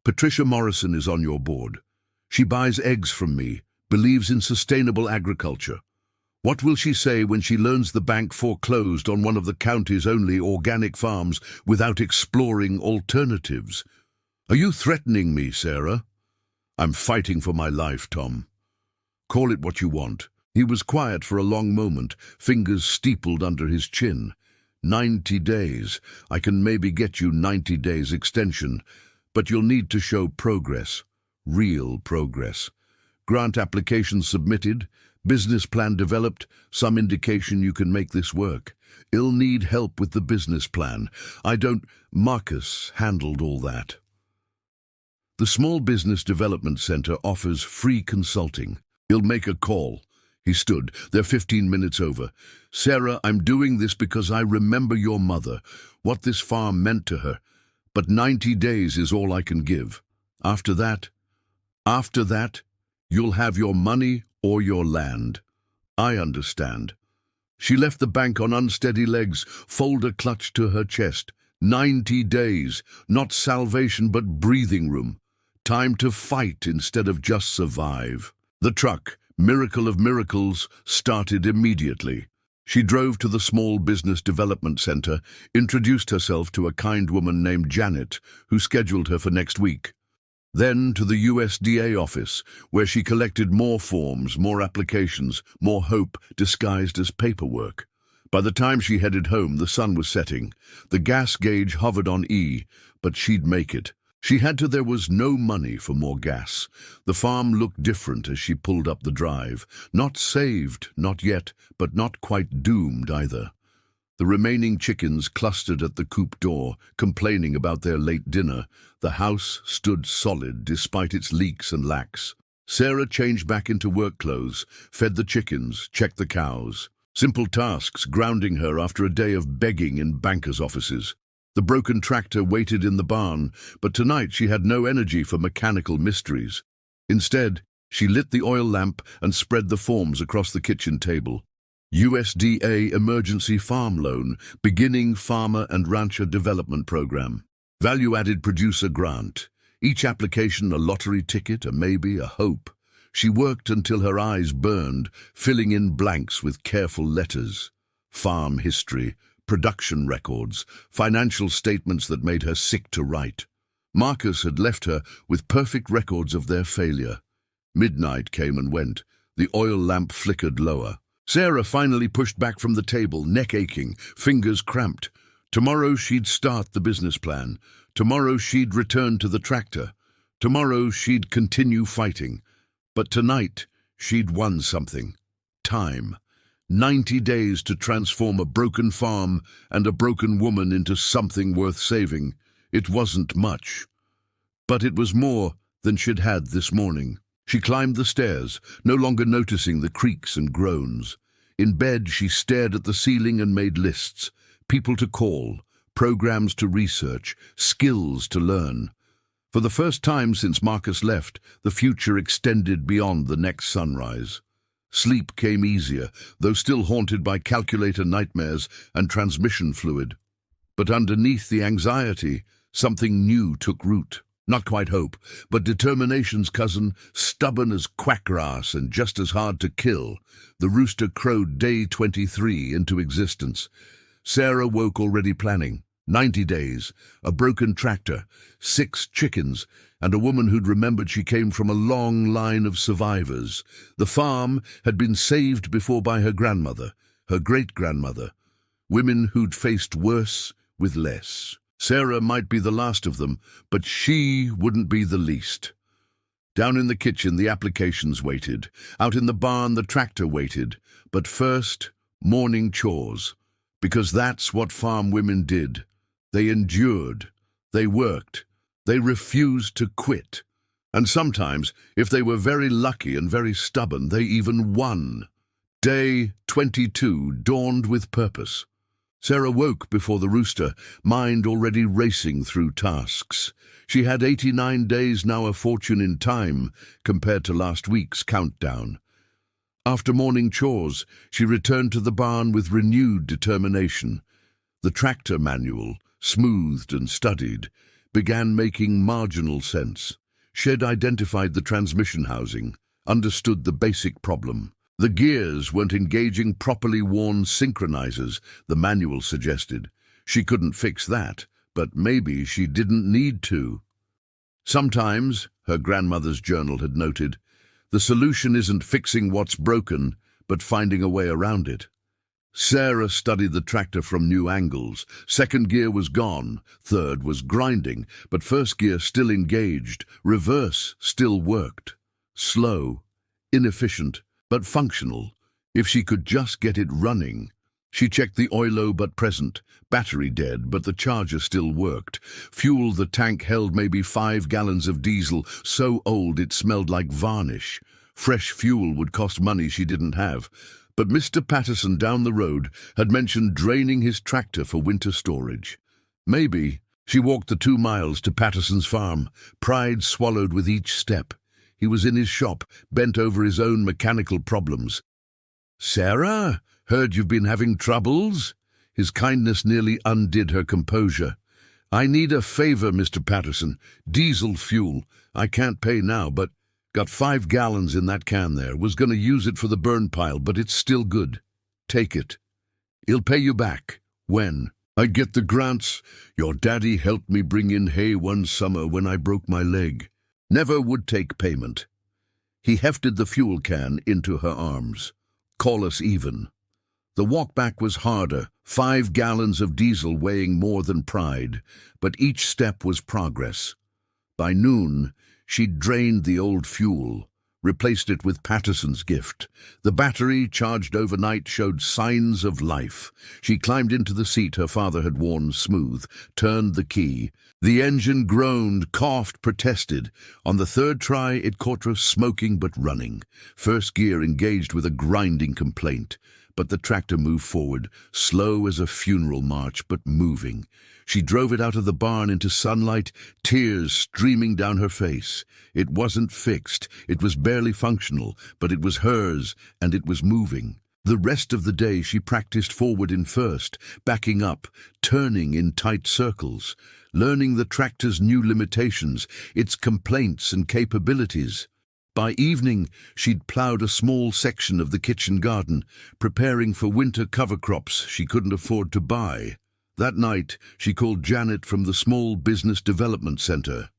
Patricia Morrison is on your board. She buys eggs from me, believes in sustainable agriculture. What will she say when she learns the bank foreclosed on one of the county's only organic farms without exploring alternatives? Are you threatening me, Sarah? I'm fighting for my life, Tom. Call it what you want. He was quiet for a long moment, fingers steepled under his chin. 90 days. I can maybe get you 90 days extension, but you'll need to show progress. Real progress. Grant application submitted, business plan developed, some indication you can make this work. You'll need help with the business plan. Marcus handled all that. The Small Business Development Center offers free consulting. He'll make a call. He stood. They're 15 minutes over. Sarah, I'm doing this because I remember your mother, what this farm meant to her. But 90 days is all I can give. After that, you'll have your money or your land. I understand. She left the bank on unsteady legs, folder clutched to her chest. 90 days, not salvation but breathing room. Time to fight instead of just survive. The truck, miracle of miracles, started immediately. She drove to the Small Business Development Center, introduced herself to a kind woman named Janet, who scheduled her for next week. Then to the USDA office, where she collected more forms, more applications, more hope disguised as paperwork. By the time she headed home, the sun was setting. The gas gauge hovered on E, but she'd make it. There was no money for more gas. The farm looked different as she pulled up the drive. Not saved, not yet, but not quite doomed either. The remaining chickens clustered at the coop door, complaining about their late dinner. The house stood solid despite its leaks and lacks. Sarah changed back into work clothes, fed the chickens, checked the cows. Simple tasks grounding her after a day of begging in bankers' offices. The broken tractor waited in the barn, but tonight she had no energy for mechanical mysteries. Instead, she lit the oil lamp and spread the forms across the kitchen table. USDA Emergency Farm Loan, Beginning Farmer and Rancher Development Program. Value-Added Producer Grant. Each application a lottery ticket, a maybe, a hope. She worked until her eyes burned, filling in blanks with careful letters. Farm history, production records, financial statements that made her sick to write. Marcus had left her with perfect records of their failure. Midnight came and went. The oil lamp flickered lower. Sarah finally pushed back from the table, neck aching, fingers cramped. Tomorrow she'd start the business plan. Tomorrow she'd return to the tractor. Tomorrow she'd continue fighting. But tonight she'd won something. Time. 90 days to transform a broken farm and a broken woman into something worth saving. It wasn't much. But it was more than she'd had this morning. She climbed the stairs, no longer noticing the creaks and groans. In bed, she stared at the ceiling and made lists. People to call, programs to research, skills to learn. For the first time since Marcus left, the future extended beyond the next sunrise. Sleep came easier, though still haunted by calculator nightmares and transmission fluid. But underneath the anxiety, something new took root. Not quite hope, but determination's cousin, stubborn as quackgrass and just as hard to kill. The rooster crowed day 23 into existence. Sarah woke already planning. 90 days, a broken tractor, 6 chickens, and a woman who'd remembered she came from a long line of survivors. The farm had been saved before by her grandmother, her great-grandmother. Women who'd faced worse with less. Sarah might be the last of them, but she wouldn't be the least. Down in the kitchen, the applications waited. Out in the barn, the tractor waited. But first, morning chores. Because that's what farm women did. They endured. They worked. They refused to quit. And sometimes, if they were very lucky and very stubborn, they even won. Day 22 dawned with purpose. Sarah woke before the rooster, mind already racing through tasks. She had 89 days, now a fortune in time, compared to last week's countdown. After morning chores, she returned to the barn with renewed determination. The tractor manual, smoothed and studied, began making marginal sense. She'd identified the transmission housing, understood the basic problem. The gears weren't engaging properly worn synchronizers, the manual suggested. She couldn't fix that, but maybe she didn't need to. Sometimes, her grandmother's journal had noted, the solution isn't fixing what's broken, but finding a way around it. Sarah studied the tractor from new angles. Second gear was gone, third was grinding, but first gear still engaged, reverse still worked. Slow, inefficient, but functional. If she could just get it running. She checked the oilo but present, battery dead, but the charger still worked. Fuel the tank held maybe 5 gallons of diesel, so old it smelled like varnish. Fresh fuel would cost money she didn't have. But Mr. Patterson down the road had mentioned draining his tractor for winter storage. Maybe. She walked the 2 miles to Patterson's farm, pride swallowed with each step. He was in his shop, bent over his own mechanical problems. "Sarah, heard you've been having troubles?" His kindness nearly undid her composure. "I need a favor, Mr. Patterson. Diesel fuel. I can't pay now, but got 5 gallons in that can there. Was going to use it for the burn pile, but it's still good. Take it. He'll pay you back. When? I get the grants. Your daddy helped me bring in hay one summer when I broke my leg. Never would take payment." He hefted the fuel can into her arms. "Call us even." The walk back was harder, 5 gallons of diesel weighing more than pride, but each step was progress. By noon, she'd drained the old fuel, replaced it with Patterson's gift. The battery, charged overnight, showed signs of life. She climbed into the seat her father had worn smooth, turned the key. The engine groaned, coughed, protested. On the third try, it caught her smoking but running. First gear engaged with a grinding complaint. But the tractor moved forward, slow as a funeral march, but moving. She drove it out of the barn into sunlight, tears streaming down her face. It wasn't fixed, it was barely functional, but it was hers, and it was moving. The rest of the day she practiced forward in first, backing up, turning in tight circles, learning the tractor's new limitations, its complaints and capabilities. By evening, she'd ploughed a small section of the kitchen garden, preparing for winter cover crops she couldn't afford to buy. That night, she called Janet from the Small Business Development Center.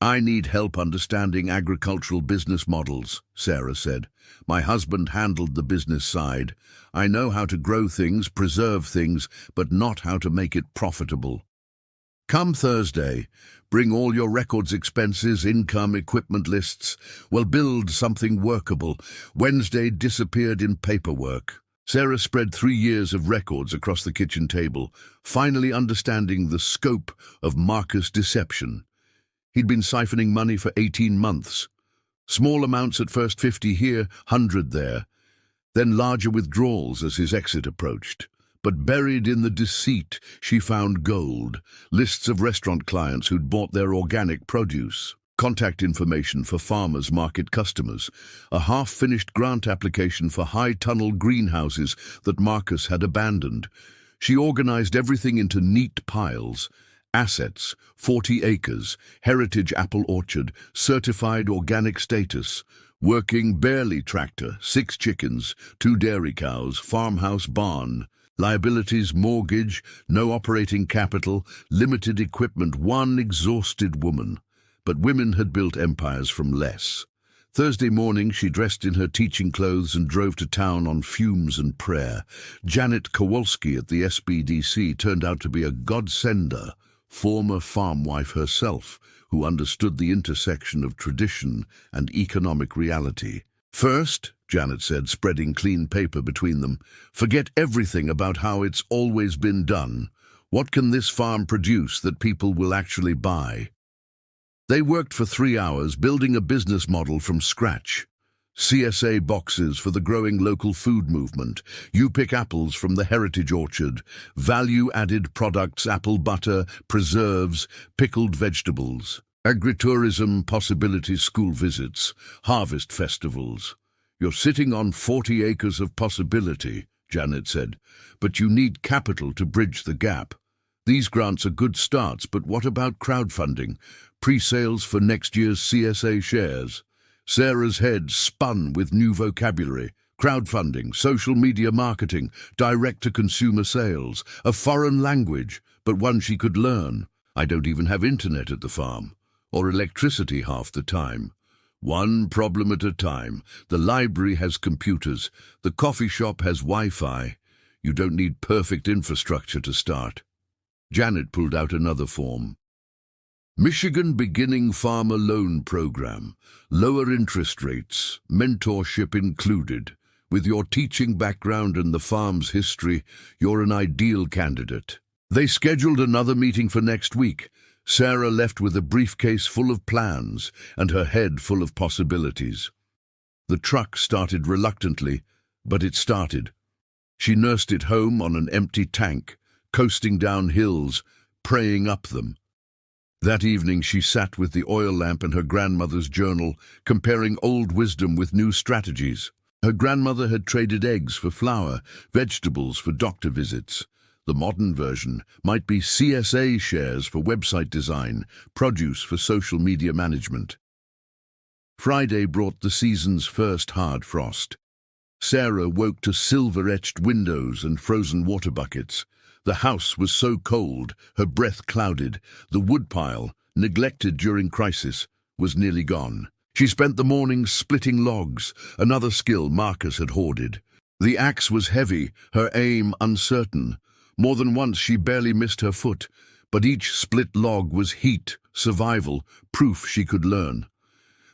"I need help understanding agricultural business models," Sarah said. "My husband handled the business side. I know how to grow things, preserve things, but not how to make it profitable. Come Thursday, bring all your records, expenses, income, equipment lists. We'll build something workable." Wednesday disappeared in paperwork. Sarah spread 3 years of records across the kitchen table, finally understanding the scope of Marcus' deception. He'd been siphoning money for 18 months. Small amounts at first, 50 here, 100 there. Then larger withdrawals as his exit approached. But buried in the deceit, she found gold, lists of restaurant clients who'd bought their organic produce, contact information for farmers market customers, a half-finished grant application for high-tunnel greenhouses that Marcus had abandoned. She organized everything into neat piles. Assets, 40 acres, heritage apple orchard, certified organic status, working barely tractor, 6 chickens, 2 dairy cows, farmhouse barn. Liabilities, mortgage, no operating capital, limited equipment, one exhausted woman. But women had built empires from less. Thursday morning, she dressed in her teaching clothes and drove to town on fumes and prayer. Janet Kowalski at the SBDC turned out to be a godsender, former farm wife herself, who understood the intersection of tradition and economic reality. "First," Janet said, spreading clean paper between them, "forget everything about how it's always been done. What can this farm produce that people will actually buy?" They worked for 3 hours, building a business model from scratch. CSA boxes for the growing local food movement. You pick apples from the heritage orchard. Value-added products, apple butter, preserves, pickled vegetables. Agritourism possibilities, school visits, harvest festivals. "You're sitting on 40 acres of possibility," Janet said, "but you need capital to bridge the gap. These grants are good starts, but what about crowdfunding? Pre-sales for next year's CSA shares?" Sarah's head spun with new vocabulary. Crowdfunding, social media marketing, direct-to-consumer sales, a foreign language, but one she could learn. "I don't even have internet at the farm, or electricity half the time. One problem at a time. The library has computers. The coffee shop has Wi-Fi. You don't need perfect infrastructure to start." Janet pulled out another form. "Michigan Beginning Farmer Loan Program. Lower interest rates, mentorship included. With your teaching background and the farm's history, you're an ideal candidate." They scheduled another meeting for next week. Sarah left with a briefcase full of plans and her head full of possibilities. The truck started reluctantly, but it started. She nursed it home on an empty tank, coasting down hills, praying up them. That evening she sat with the oil lamp and her grandmother's journal, comparing old wisdom with new strategies. Her grandmother had traded eggs for flour, vegetables for doctor visits. The modern version might be CSA shares for website design, produce for social media management. Friday brought the season's first hard frost. Sarah woke to silver-etched windows and frozen water buckets. The house was so cold, her breath clouded. The woodpile, neglected during crisis, was nearly gone. She spent the morning splitting logs, another skill Marcus had hoarded. The axe was heavy, her aim uncertain. More than once she barely missed her foot, but each split log was heat, survival, proof she could learn.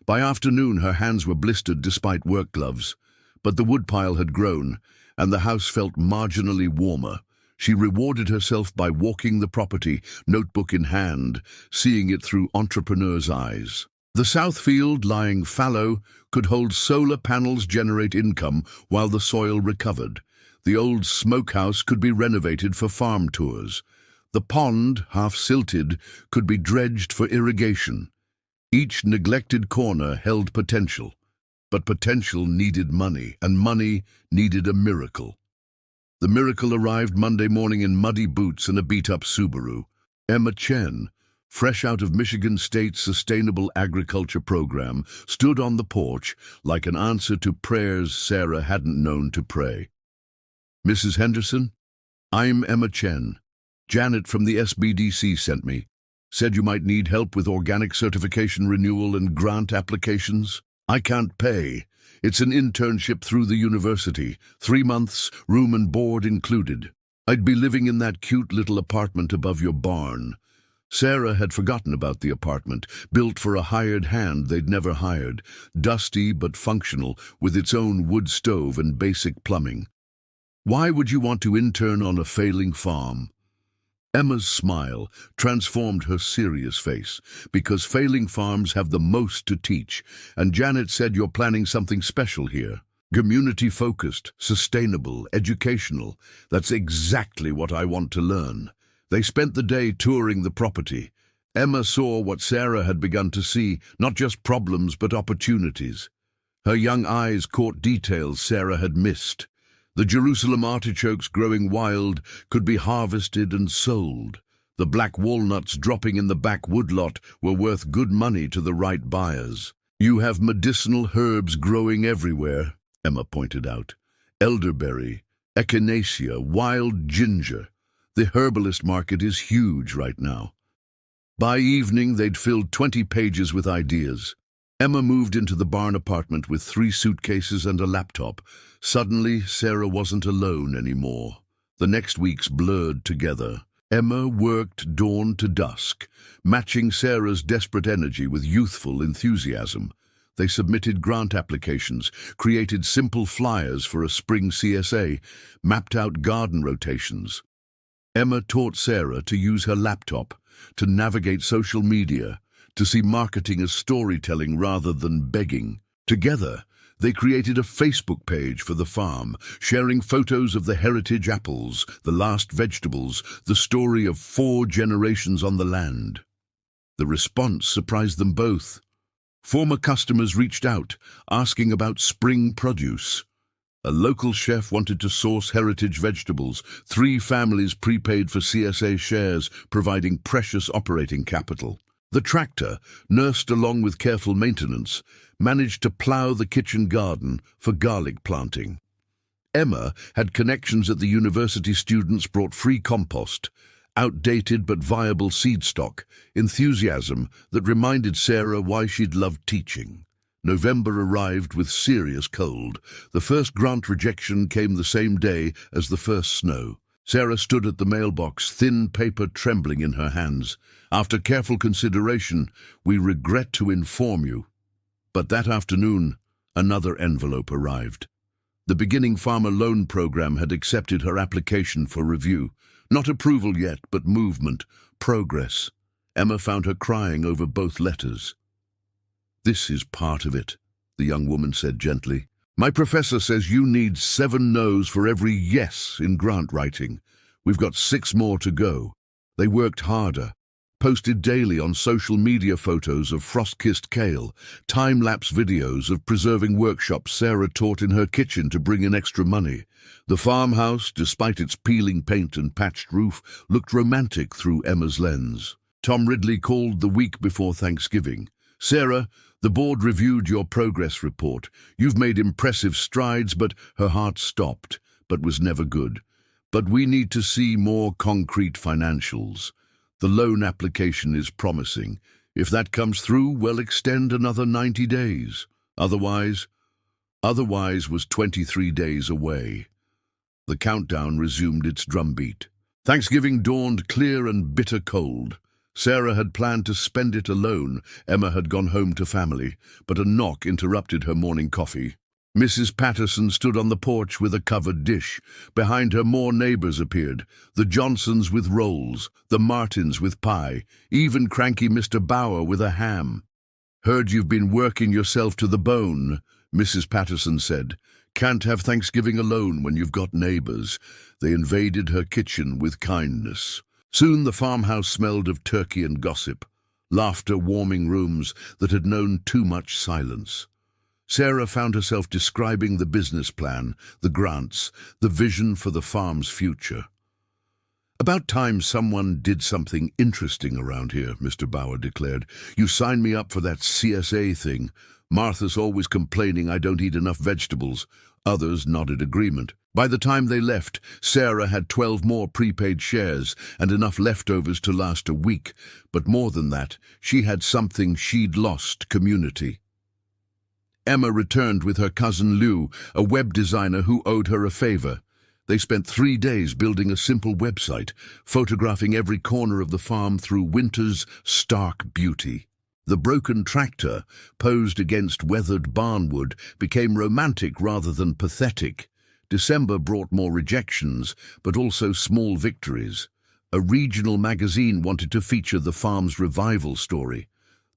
By afternoon, her hands were blistered despite work gloves, but the woodpile had grown, and the house felt marginally warmer. She rewarded herself by walking the property, notebook in hand, seeing it through entrepreneur's eyes. The south field, lying fallow, could hold solar panels, generate income while the soil recovered. The old smokehouse could be renovated for farm tours. The pond, half silted, could be dredged for irrigation. Each neglected corner held potential, but potential needed money, and money needed a miracle. The miracle arrived Monday morning in muddy boots and a beat-up Subaru. Emma Chen, fresh out of Michigan State's Sustainable Agriculture Program, stood on the porch like an answer to prayers Sarah hadn't known to pray. "Mrs. Henderson, I'm Emma Chen. Janet from the SBDC sent me. Said you might need help with organic certification renewal and grant applications. I can't pay. It's an internship through the university, 3 months, room and board included. I'd be living in that cute little apartment above your barn." Sarah had forgotten about the apartment, built for a hired hand they'd never hired, dusty but functional, with its own wood stove and basic plumbing. Why would you want to intern on a failing farm? Emma's smile transformed her serious face, because failing farms have the most to teach, and Janet said you're planning something special here. Community-focused, sustainable, educational. That's exactly what I want to learn. They spent the day touring the property. Emma saw what Sarah had begun to see, not just problems but opportunities. Her young eyes caught details Sarah had missed. The Jerusalem artichokes growing wild could be harvested and sold. The black walnuts dropping in the back woodlot were worth good money to the right buyers. You have medicinal herbs growing everywhere, Emma pointed out. Elderberry, echinacea, wild ginger. The herbalist market is huge right now. By evening, they'd filled 20 pages with ideas. Emma moved into the barn apartment with 3 suitcases and a laptop. Suddenly, Sarah wasn't alone anymore. The next weeks blurred together. Emma worked dawn to dusk, matching Sarah's desperate energy with youthful enthusiasm. They submitted grant applications, created simple flyers for a spring CSA, mapped out garden rotations. Emma taught Sarah to use her laptop, to navigate social media, to see marketing as storytelling rather than begging. Together, they created a Facebook page for the farm, sharing photos of the heritage apples, the last vegetables, the story of 4 generations on the land. The response surprised them both. Former customers reached out, asking about spring produce. A local chef wanted to source heritage vegetables. 3 families prepaid for CSA shares, providing precious operating capital. The tractor, nursed along with careful maintenance, managed to plough the kitchen garden for garlic planting. Emma had connections at the university. Students brought free compost, outdated but viable seed stock, enthusiasm that reminded Sarah why she'd loved teaching. November arrived with serious cold. The first grant rejection came the same day as the first snow. Sarah stood at the mailbox, thin paper trembling in her hands. "After careful consideration, we regret to inform you." But that afternoon, another envelope arrived. The beginning farmer loan program had accepted her application for review. Not approval yet, but movement, progress. Emma found her crying over both letters. "This is part of it," the young woman said gently. "My professor says you need 7 no's for every yes in grant writing. We've got 6 more to go." They worked harder, posted daily on social media photos of frost-kissed kale, time-lapse videos of preserving workshops Sarah taught in her kitchen to bring in extra money. The farmhouse, despite its peeling paint and patched roof, looked romantic through Emma's lens. Tom Ridley called the week before Thanksgiving. "Sarah, the board reviewed your progress report. You've made impressive strides," but her heart stopped, but was never good. "But we need to see more concrete financials. The loan application is promising. If that comes through, we'll extend another 90 days. Otherwise was 23 days away." The countdown resumed its drumbeat. Thanksgiving dawned clear and bitter cold. Sarah had planned to spend it alone. Emma had gone home to family, but a knock interrupted her morning coffee. Mrs. Patterson stood on the porch with a covered dish. Behind her more neighbors appeared, the Johnsons with rolls, the Martins with pie, even cranky Mr. Bauer with a ham. "Heard you've been working yourself to the bone," Mrs. Patterson said. "Can't have Thanksgiving alone when you've got neighbors." They invaded her kitchen with kindness. Soon the farmhouse smelled of turkey and gossip, laughter warming rooms that had known too much silence. Sarah found herself describing the business plan, the grants, the vision for the farm's future. "About time someone did something interesting around here," Mr. Bauer declared. "You signed me up for that CSA thing. Martha's always complaining I don't eat enough vegetables." Others nodded agreement. By the time they left, Sarah had 12 more prepaid shares and enough leftovers to last a week. But more than that, she had something she'd lost: community. Emma returned with her cousin Lou, a web designer who owed her a favor. They spent 3 days building a simple website, photographing every corner of the farm through winter's stark beauty. The broken tractor, posed against weathered barnwood, became romantic rather than pathetic. December brought more rejections, but also small victories. A regional magazine wanted to feature the farm's revival story.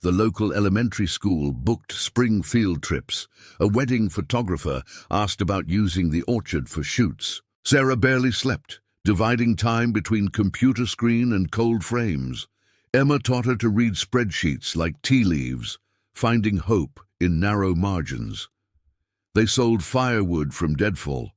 The local elementary school booked spring field trips. A wedding photographer asked about using the orchard for shoots. Sarah barely slept, dividing time between computer screen and cold frames. Emma taught her to read spreadsheets like tea leaves, finding hope in narrow margins. They sold firewood from deadfall.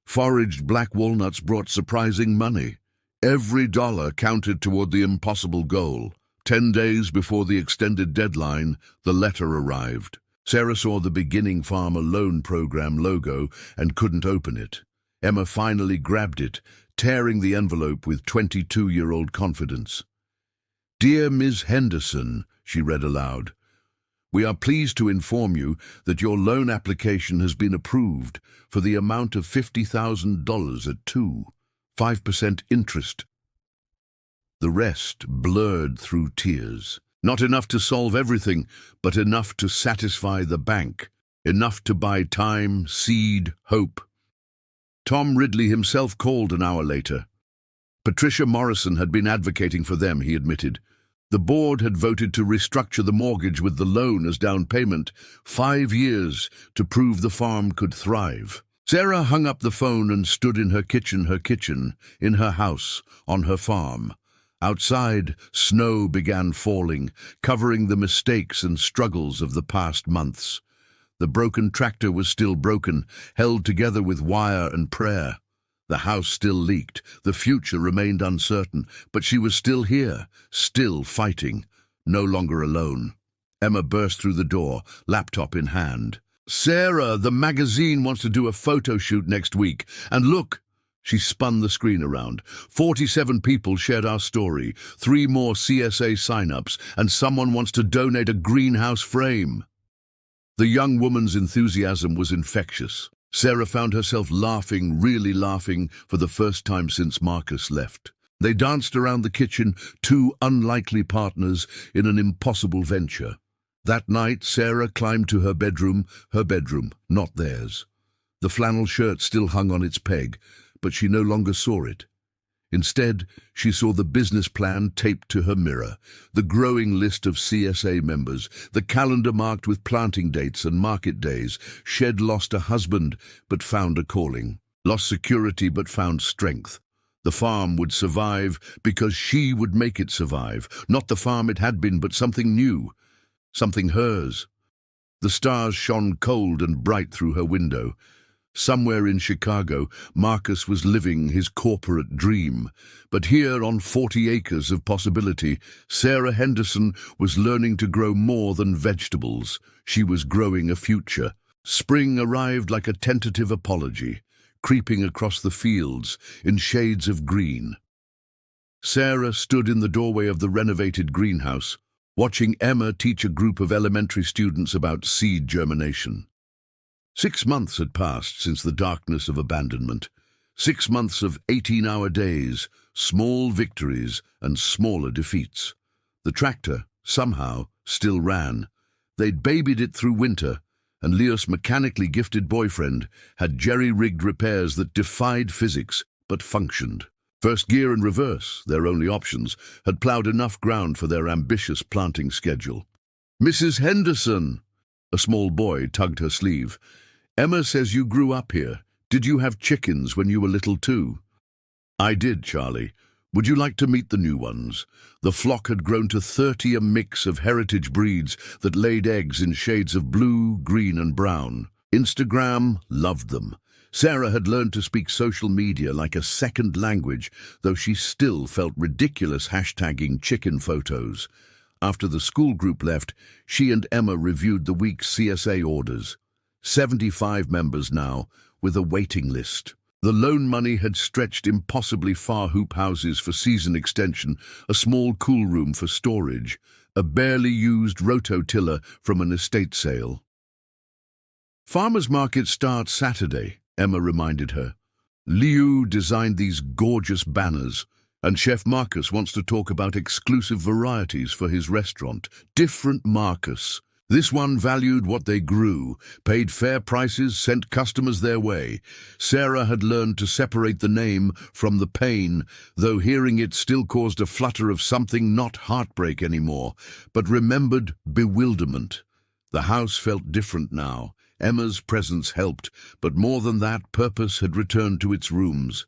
Foraged black walnuts brought surprising money. Every dollar counted toward the impossible goal. 10 days before the extended deadline, the letter arrived. Sarah saw the beginning farmer loan program logo and couldn't open it. Emma finally grabbed it, tearing the envelope with 22-year-old confidence. "Dear Ms. Henderson," she read aloud, "we are pleased to inform you that your loan application has been approved for the amount of $50,000 at 5% interest." The rest blurred through tears. Not enough to solve everything, but enough to satisfy the bank. Enough to buy time, seed, hope. Tom Ridley himself called an hour later. Patricia Morrison had been advocating for them, he admitted. The board had voted to restructure the mortgage with the loan as down payment, 5 years to prove the farm could thrive. Sarah hung up the phone and stood in her kitchen, in her house, on her farm. Outside, snow began falling, covering the mistakes and struggles of the past months. The broken tractor was still broken, held together with wire and prayer. The house still leaked, the future remained uncertain, but she was still here, still fighting, no longer alone. Emma burst through the door, laptop in hand. "Sarah, the magazine wants to do a photo shoot next week, and look!" She spun the screen around. 47 people shared our story, 3 more CSA sign-ups, and someone wants to donate a greenhouse frame. The young woman's enthusiasm was infectious. Sarah found herself laughing, really laughing, for the first time since Marcus left. They danced around the kitchen, 2 unlikely partners in an impossible venture. That night, Sarah climbed to her bedroom, not theirs. The flannel shirt still hung on its peg, but she no longer saw it. Instead, she saw the business plan taped to her mirror, the growing list of CSA members, the calendar marked with planting dates and market days. She'd lost a husband, but found a calling. Lost security, but found strength. The farm would survive because she would make it survive. Not the farm it had been, but something new. Something hers. The stars shone cold and bright through her window. Somewhere in Chicago, Marcus was living his corporate dream. But here, on 40 acres of possibility, Sarah Henderson was learning to grow more than vegetables. She was growing a future. Spring arrived like a tentative apology, creeping across the fields in shades of green. Sarah stood in the doorway of the renovated greenhouse, watching Emma teach a group of elementary students about seed germination. 6 months had passed since the darkness of abandonment. 6 months of 18-hour days, small victories and smaller defeats. The tractor, somehow, still ran. They'd babied it through winter, and Leo's mechanically gifted boyfriend had jerry-rigged repairs that defied physics, but functioned. First gear and reverse, their only options, had ploughed enough ground for their ambitious planting schedule. "Mrs. Henderson!" A small boy tugged her sleeve. "Emma says you grew up here. Did you have chickens when you were little too?" "I did, Charlie. Would you like to meet the new ones?" The flock had grown to 30, a mix of heritage breeds that laid eggs in shades of blue, green and brown. Instagram loved them. Sarah had learned to speak social media like a second language, though she still felt ridiculous hashtagging chicken photos. After the school group left, she and Emma reviewed the week's CSA orders. 75 members now, with a waiting list. The loan money had stretched impossibly far: hoop houses for season extension, a small cool room for storage, a barely used rototiller from an estate sale. "Farmers market starts Saturday," Emma reminded her. "Liu designed these gorgeous banners, and Chef Marcus wants to talk about exclusive varieties for his restaurant. Different Marcus. This one valued what they grew, paid fair prices, sent customers their way." Sarah had learned to separate the name from the pain, though hearing it still caused a flutter of something not heartbreak anymore, but remembered bewilderment. The house felt different now. Emma's presence helped, but more than that, purpose had returned to its rooms.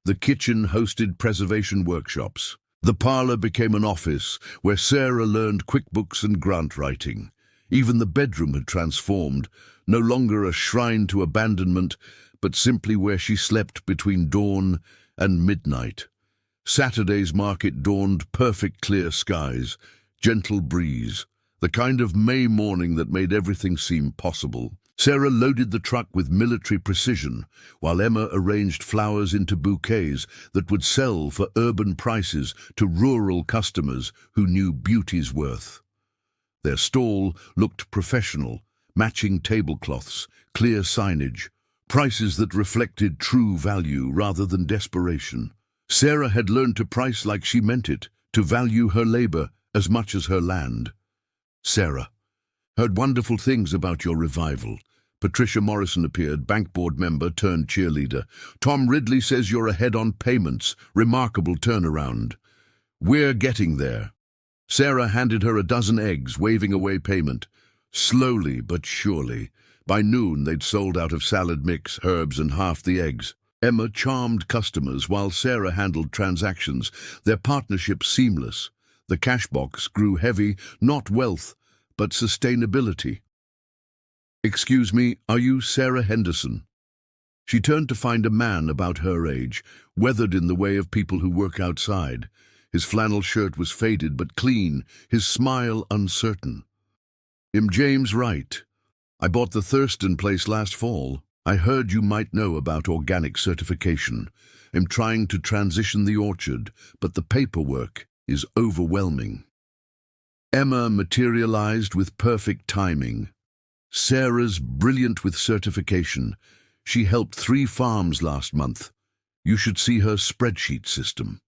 The kitchen hosted preservation workshops. The parlor became an office where Sarah learned QuickBooks and grant writing. Even the bedroom had transformed, no longer a shrine to abandonment, but simply where she slept between dawn and midnight. Saturday's market dawned perfect clear skies, gentle breeze, the kind of May morning that made everything seem possible. Sarah loaded the truck with military precision, while Emma arranged flowers into bouquets that would sell for urban prices to rural customers who knew beauty's worth. Their stall looked professional, matching tablecloths, clear signage, prices that reflected true value rather than desperation. Sarah had learned to price like she meant it, to value her labor as much as her land. "Sarah, heard wonderful things about your revival." Patricia Morrison appeared, bank board member turned cheerleader. "Tom Ridley says you're ahead on payments. Remarkable turnaround." "We're getting there." Sarah handed her a dozen eggs, waving away payment. Slowly but surely. By noon, they'd sold out of salad mix, herbs, and half the eggs. Emma charmed customers while Sarah handled transactions, their partnership seamless. The cash box grew heavy, not wealth, but sustainability. "Excuse me, are you Sarah Henderson?" She turned to find a man about her age, weathered in the way of people who work outside. His flannel shirt was faded but clean, his smile uncertain. "I'm James Wright. I bought the Thurston place last fall. I heard you might know about organic certification. I'm trying to transition the orchard, but the paperwork is overwhelming." Emma materialized with perfect timing. Sarah's brilliant with certification. She helped 3 farms last month. You should see her spreadsheet system.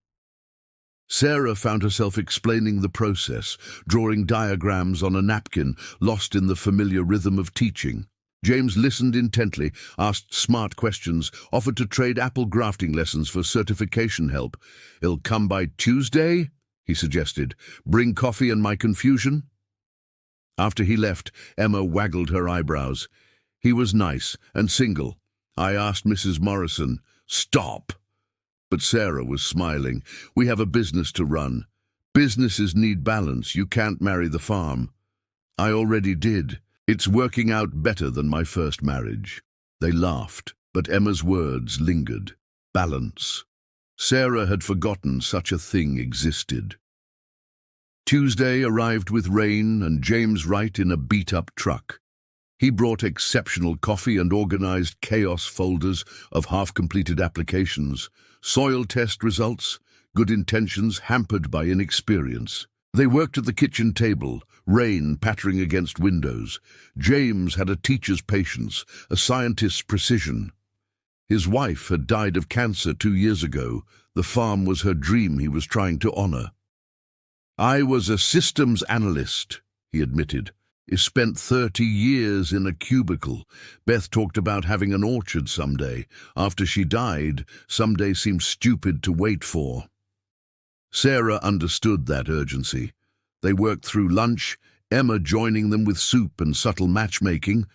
Sarah found herself explaining the process, drawing diagrams on a napkin, lost in the familiar rhythm of teaching. James listened intently, asked smart questions, offered to trade apple grafting lessons for certification help. "It'll come by Tuesday?" he suggested. "Bring coffee and my confusion?" After he left, Emma waggled her eyebrows. "He was nice and single. I asked Mrs. Morrison." "Stop!" But Sarah was smiling. "We have a business to run. Businesses need balance. You can't marry the farm." "I already did. It's working out better than my first marriage." They laughed, but Emma's words lingered. Balance. Sarah had forgotten such a thing existed. Tuesday arrived with rain and James Wright in a beat-up truck. He brought exceptional coffee and organized chaos folders of half-completed applications, soil test results, good intentions hampered by inexperience. They worked at the kitchen table, rain pattering against windows. James had a teacher's patience, a scientist's precision. His wife had died of cancer 2 years ago. The farm was her dream he was trying to honor. I was a systems analyst, he admitted. He spent 30 years in a cubicle. Beth talked about having an orchard someday. After she died, someday seemed stupid to wait for. Sarah understood that urgency. They worked through lunch, Emma joining them with soup and subtle matchmaking.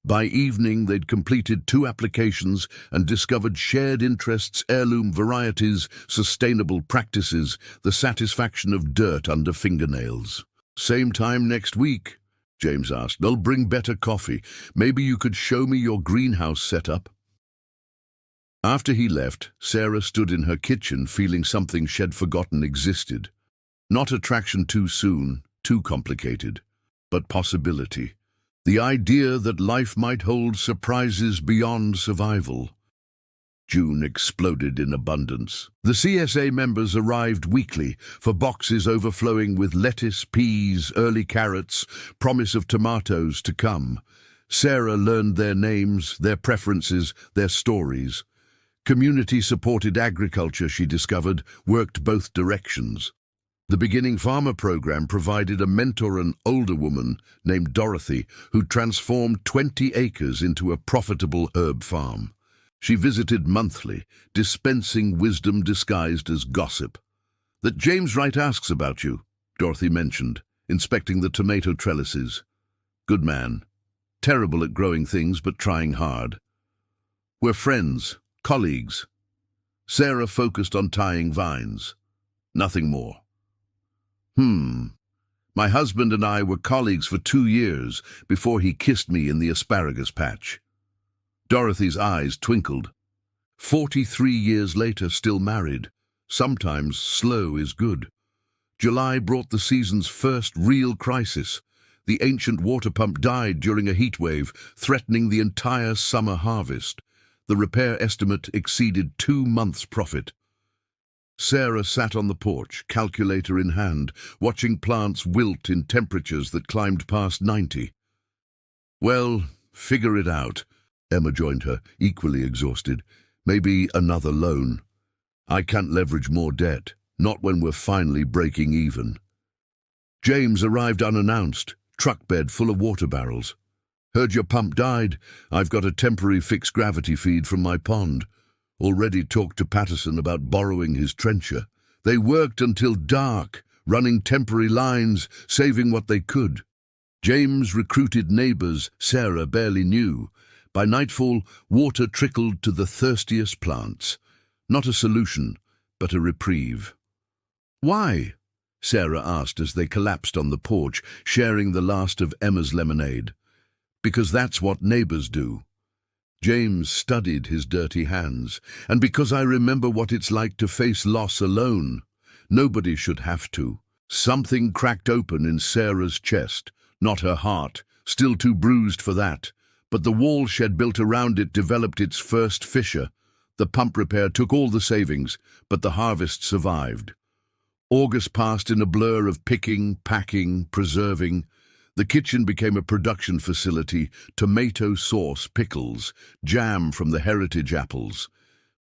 By evening, they'd completed 2 applications and discovered shared interests, heirloom varieties, sustainable practices, the satisfaction of dirt under fingernails. Same time next week, James asked. I'll bring better coffee. Maybe you could show me your greenhouse setup. After he left, Sarah stood in her kitchen feeling something she'd forgotten existed. Not attraction too soon, too complicated, but possibility. The idea that life might hold surprises beyond survival. June exploded in abundance. The CSA members arrived weekly, for boxes overflowing with lettuce, peas, early carrots, promise of tomatoes to come. Sarah learned their names, their preferences, their stories. Community-supported agriculture, she discovered, worked both directions. The Beginning Farmer program provided a mentor, an older woman named Dorothy, who transformed 20 acres into a profitable herb farm. She visited monthly, dispensing wisdom disguised as gossip. That James Wright asks about you, Dorothy mentioned, inspecting the tomato trellises. Good man. Terrible at growing things, but trying hard. We're friends, colleagues. Sarah focused on tying vines. Nothing more. My husband and I were colleagues for 2 years before he kissed me in the asparagus patch. Dorothy's eyes twinkled. 43 years later, still married. Sometimes slow is good. July brought the season's first real crisis. The ancient water pump died during a heat wave, threatening the entire summer harvest. The repair estimate exceeded 2 months' profit. Sarah sat on the porch, calculator in hand, watching plants wilt in temperatures that climbed past 90. Well, figure it out. Emma joined her, equally exhausted. Maybe another loan. I can't leverage more debt, not when we're finally breaking even. James arrived unannounced, truck bed full of water barrels. Heard your pump died. I've got a temporary fixed gravity feed from my pond. Already talked to Patterson about borrowing his trencher. They worked until dark, running temporary lines, saving what they could. James recruited neighbors Sarah barely knew. By nightfall, water trickled to the thirstiest plants. Not a solution, but a reprieve. Why? Sarah asked as they collapsed on the porch, sharing the last of Emma's lemonade. Because that's what neighbors do. James studied his dirty hands, and because I remember what it's like to face loss alone. Nobody should have to. Something cracked open in Sarah's chest, not her heart, still too bruised for that, but the wall shed built around it developed its first fissure. The pump repair took all the savings, but the harvest survived. August passed in a blur of picking, packing, preserving. The kitchen became a production facility, tomato sauce, pickles, jam from the heritage apples.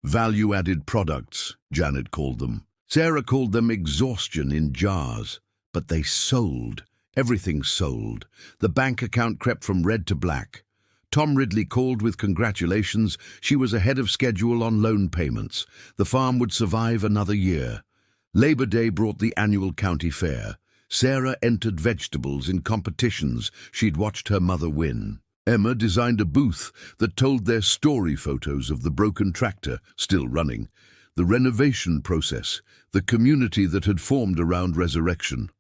Value-added products, Janet called them. Sarah called them exhaustion in jars. But they sold. Everything sold. The bank account crept from red to black. Tom Ridley called with congratulations. She was ahead of schedule on loan payments. The farm would survive another year. Labor Day brought the annual county fair. Sarah entered vegetables in competitions she'd watched her mother win. Emma designed a booth that told their story photos of the broken tractor, still running, the renovation process, the community that had formed around resurrection.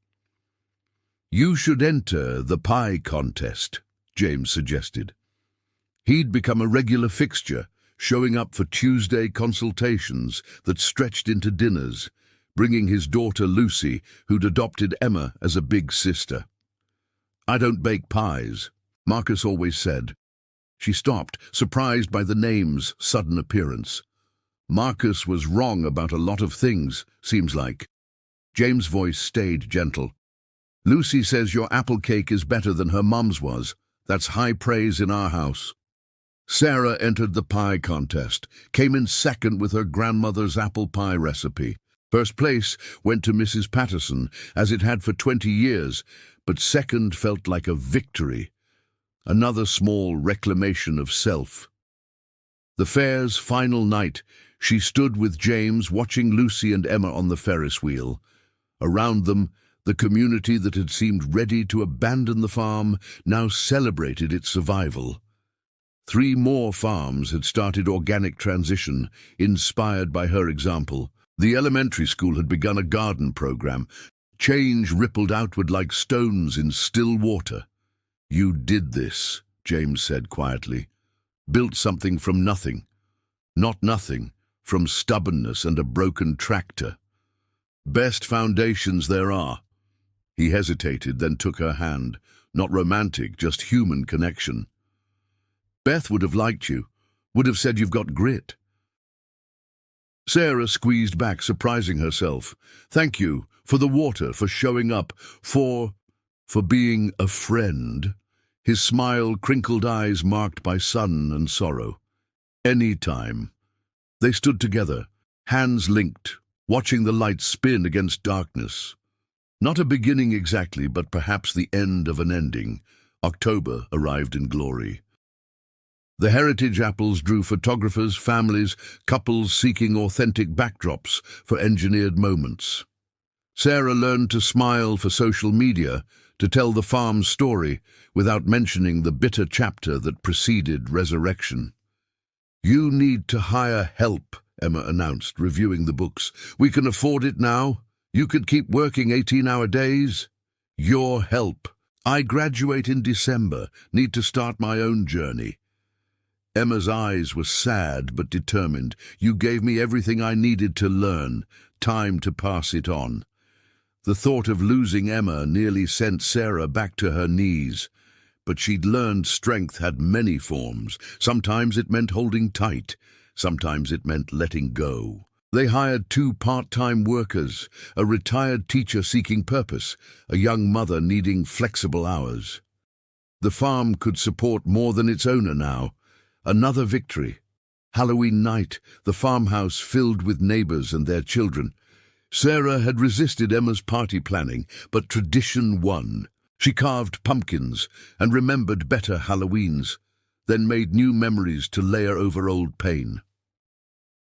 You should enter the pie contest, James suggested. He'd become a regular fixture, showing up for Tuesday consultations that stretched into dinners, bringing his daughter Lucy, who'd adopted Emma as a big sister. I don't bake pies, Marcus always said. She stopped, surprised by the name's sudden appearance. Marcus was wrong about a lot of things, seems like. James' voice stayed gentle. Lucy says your apple cake is better than her mum's was. That's high praise in our house. Sarah entered the pie contest, came in second with her grandmother's apple pie recipe. First place went to Mrs. Patterson, as it had for 20 years, but second felt like a victory, another small reclamation of self. The fair's final night, she stood with James watching Lucy and Emma on the Ferris wheel. Around them, the community that had seemed ready to abandon the farm now celebrated its survival. 3 more farms had started organic transition, inspired by her example. The elementary school had begun a garden program. Change rippled outward like stones in still water. "You did this," James said quietly. "Built something from nothing. Not nothing, from stubbornness and a broken tractor. Best foundations there are." He hesitated, then took her hand. Not romantic, just human connection. "Beth would have liked you, would have said you've got grit." Sarah squeezed back, surprising herself. "Thank you, for the water, for showing up, for being a friend." His smile, crinkled eyes marked by sun and sorrow. "Any time." They stood together, hands linked, watching the light spin against darkness. Not a beginning exactly, but perhaps the end of an ending. October arrived in glory. The heritage apples drew photographers, families, couples seeking authentic backdrops for engineered moments. Sarah learned to smile for social media, to tell the farm's story without mentioning the bitter chapter that preceded resurrection. "You need to hire help," Emma announced, reviewing the books. "We can afford it now. You could keep working 18-hour days. Your help. I graduate in December, need to start my own journey." Emma's eyes were sad but determined. "You gave me everything I needed to learn, time to pass it on." The thought of losing Emma nearly sent Sarah back to her knees. But she'd learned strength had many forms. Sometimes it meant holding tight. Sometimes it meant letting go. They hired 2 part-time workers, a retired teacher seeking purpose, a young mother needing flexible hours. The farm could support more than its owner now. Another victory. Halloween night, the farmhouse filled with neighbors and their children. Sarah had resisted Emma's party planning, but tradition won. She carved pumpkins and remembered better Halloweens, then made new memories to layer over old pain.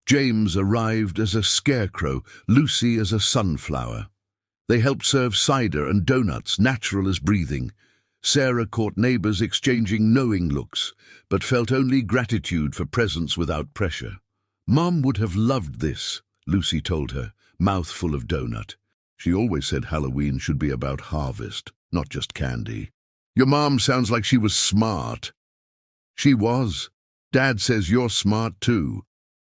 James arrived as a scarecrow, Lucy as a sunflower. They helped serve cider and donuts, natural as breathing. Sarah caught neighbors exchanging knowing looks, but felt only gratitude for presence without pressure. "Mom would have loved this," Lucy told her, mouth full of donut. She always said Halloween should be about harvest, not just candy. "Your mom sounds like she was smart." "She was. Dad says you're smart too.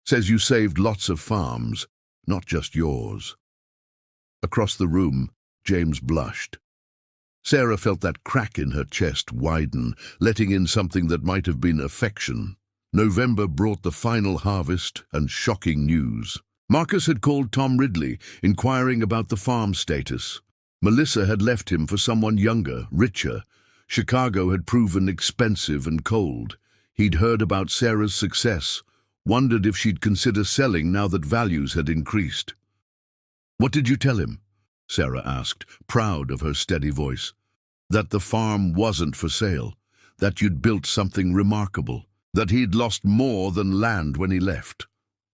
Says you saved lots of farms, not just yours." Across the room, James blushed. Sarah felt that crack in her chest widen, letting in something that might have been affection. November brought the final harvest and shocking news. Marcus had called Tom Ridley, inquiring about the farm status. Melissa had left him for someone younger, richer. Chicago had proven expensive and cold. He'd heard about Sarah's success, wondered if she'd consider selling now that values had increased. "What did you tell him?" Sarah asked, proud of her steady voice. "That the farm wasn't for sale, that you'd built something remarkable, that he'd lost more than land when he left."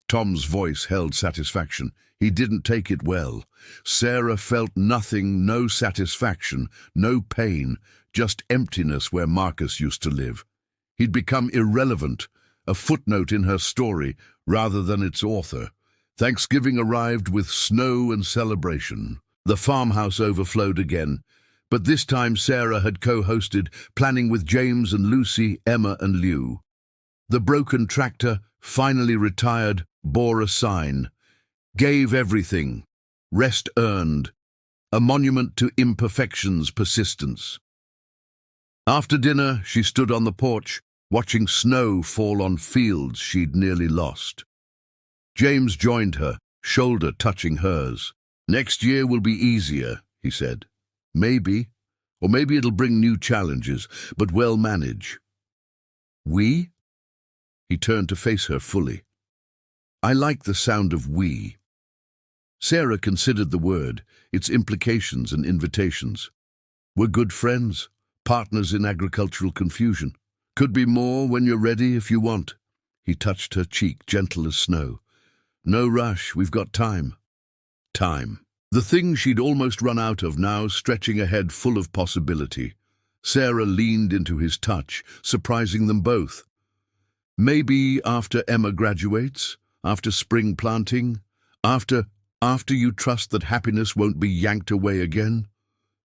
Tom's voice held satisfaction. He didn't take it well. Sarah felt nothing, no satisfaction, no pain, just emptiness where Marcus used to live. He'd become irrelevant, a footnote in her story rather than its author. Thanksgiving arrived with snow and celebration. The farmhouse overflowed again, but this time Sarah had co-hosted, planning with James and Lucy, Emma and Liu. The broken tractor, finally retired, bore a sign. "Gave everything. Rest earned. A monument to imperfection's persistence." After dinner, she stood on the porch, watching snow fall on fields she'd nearly lost. James joined her, shoulder touching hers. "Next year will be easier," he said. "Maybe. Or maybe it'll bring new challenges, but well managed." "We?" He turned to face her fully. "I like the sound of we." Sarah considered the word, its implications and invitations. We're good friends, partners in agricultural confusion. Could be more when you're ready if you want. He touched her cheek, gentle as snow. No rush, we've got time. Time. The thing she'd almost run out of now stretching ahead full of possibility. Sarah leaned into his touch, surprising them both. Maybe after Emma graduates, after spring planting, after you trust that happiness won't be yanked away again?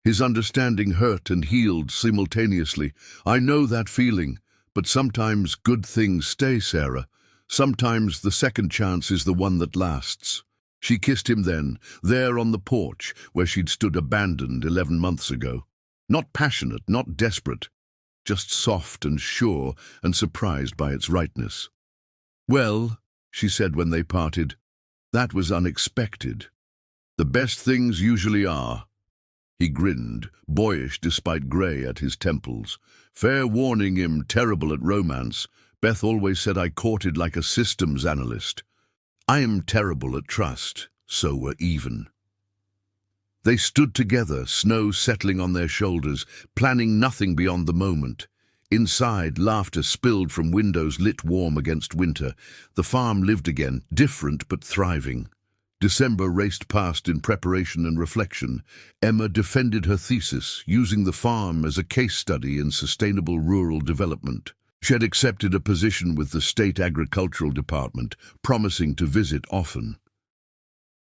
His understanding hurt and healed simultaneously. I know that feeling, but sometimes good things stay, Sarah. Sometimes the second chance is the one that lasts. She kissed him then, there on the porch where she'd stood abandoned 11 months ago. Not passionate, not desperate, just soft and sure and surprised by its rightness. Well, she said when they parted, that was unexpected. The best things usually are. He grinned, boyish despite grey at his temples. Fair warning him, terrible at romance. Beth always said I courted like a systems analyst. I am terrible at trust, so we're even. They stood together, snow settling on their shoulders, planning nothing beyond the moment. Inside, laughter spilled from windows lit warm against winter. The farm lived again, different but thriving. December raced past in preparation and reflection. Emma defended her thesis, using the farm as a case study in sustainable rural development. She had accepted a position with the state agricultural department, promising to visit often.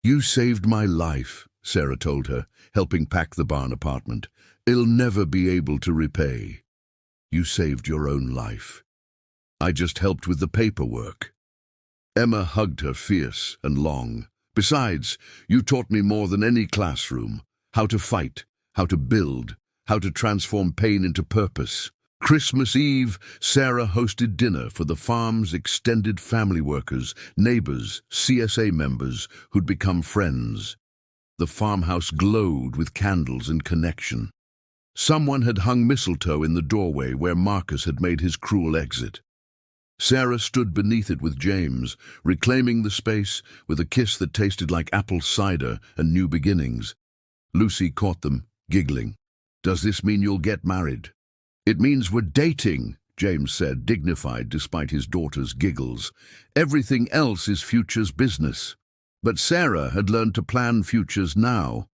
You saved my life, Sarah told her, helping pack the barn apartment. I'll never be able to repay. You saved your own life. I just helped with the paperwork. Emma hugged her fierce and long. Besides, you taught me more than any classroom. How to fight, how to build, how to transform pain into purpose. Christmas Eve, Sarah hosted dinner for the farm's extended family workers, neighbors, CSA members who'd become friends. The farmhouse glowed with candles and connection. Someone had hung mistletoe in the doorway where Marcus had made his cruel exit. Sarah stood beneath it with James, reclaiming the space with a kiss that tasted like apple cider and new beginnings. Lucy caught them, giggling. Does this mean you'll get married? It means we're dating, James said, dignified despite his daughter's giggles. Everything else is future's business. But Sarah had learned to plan futures now.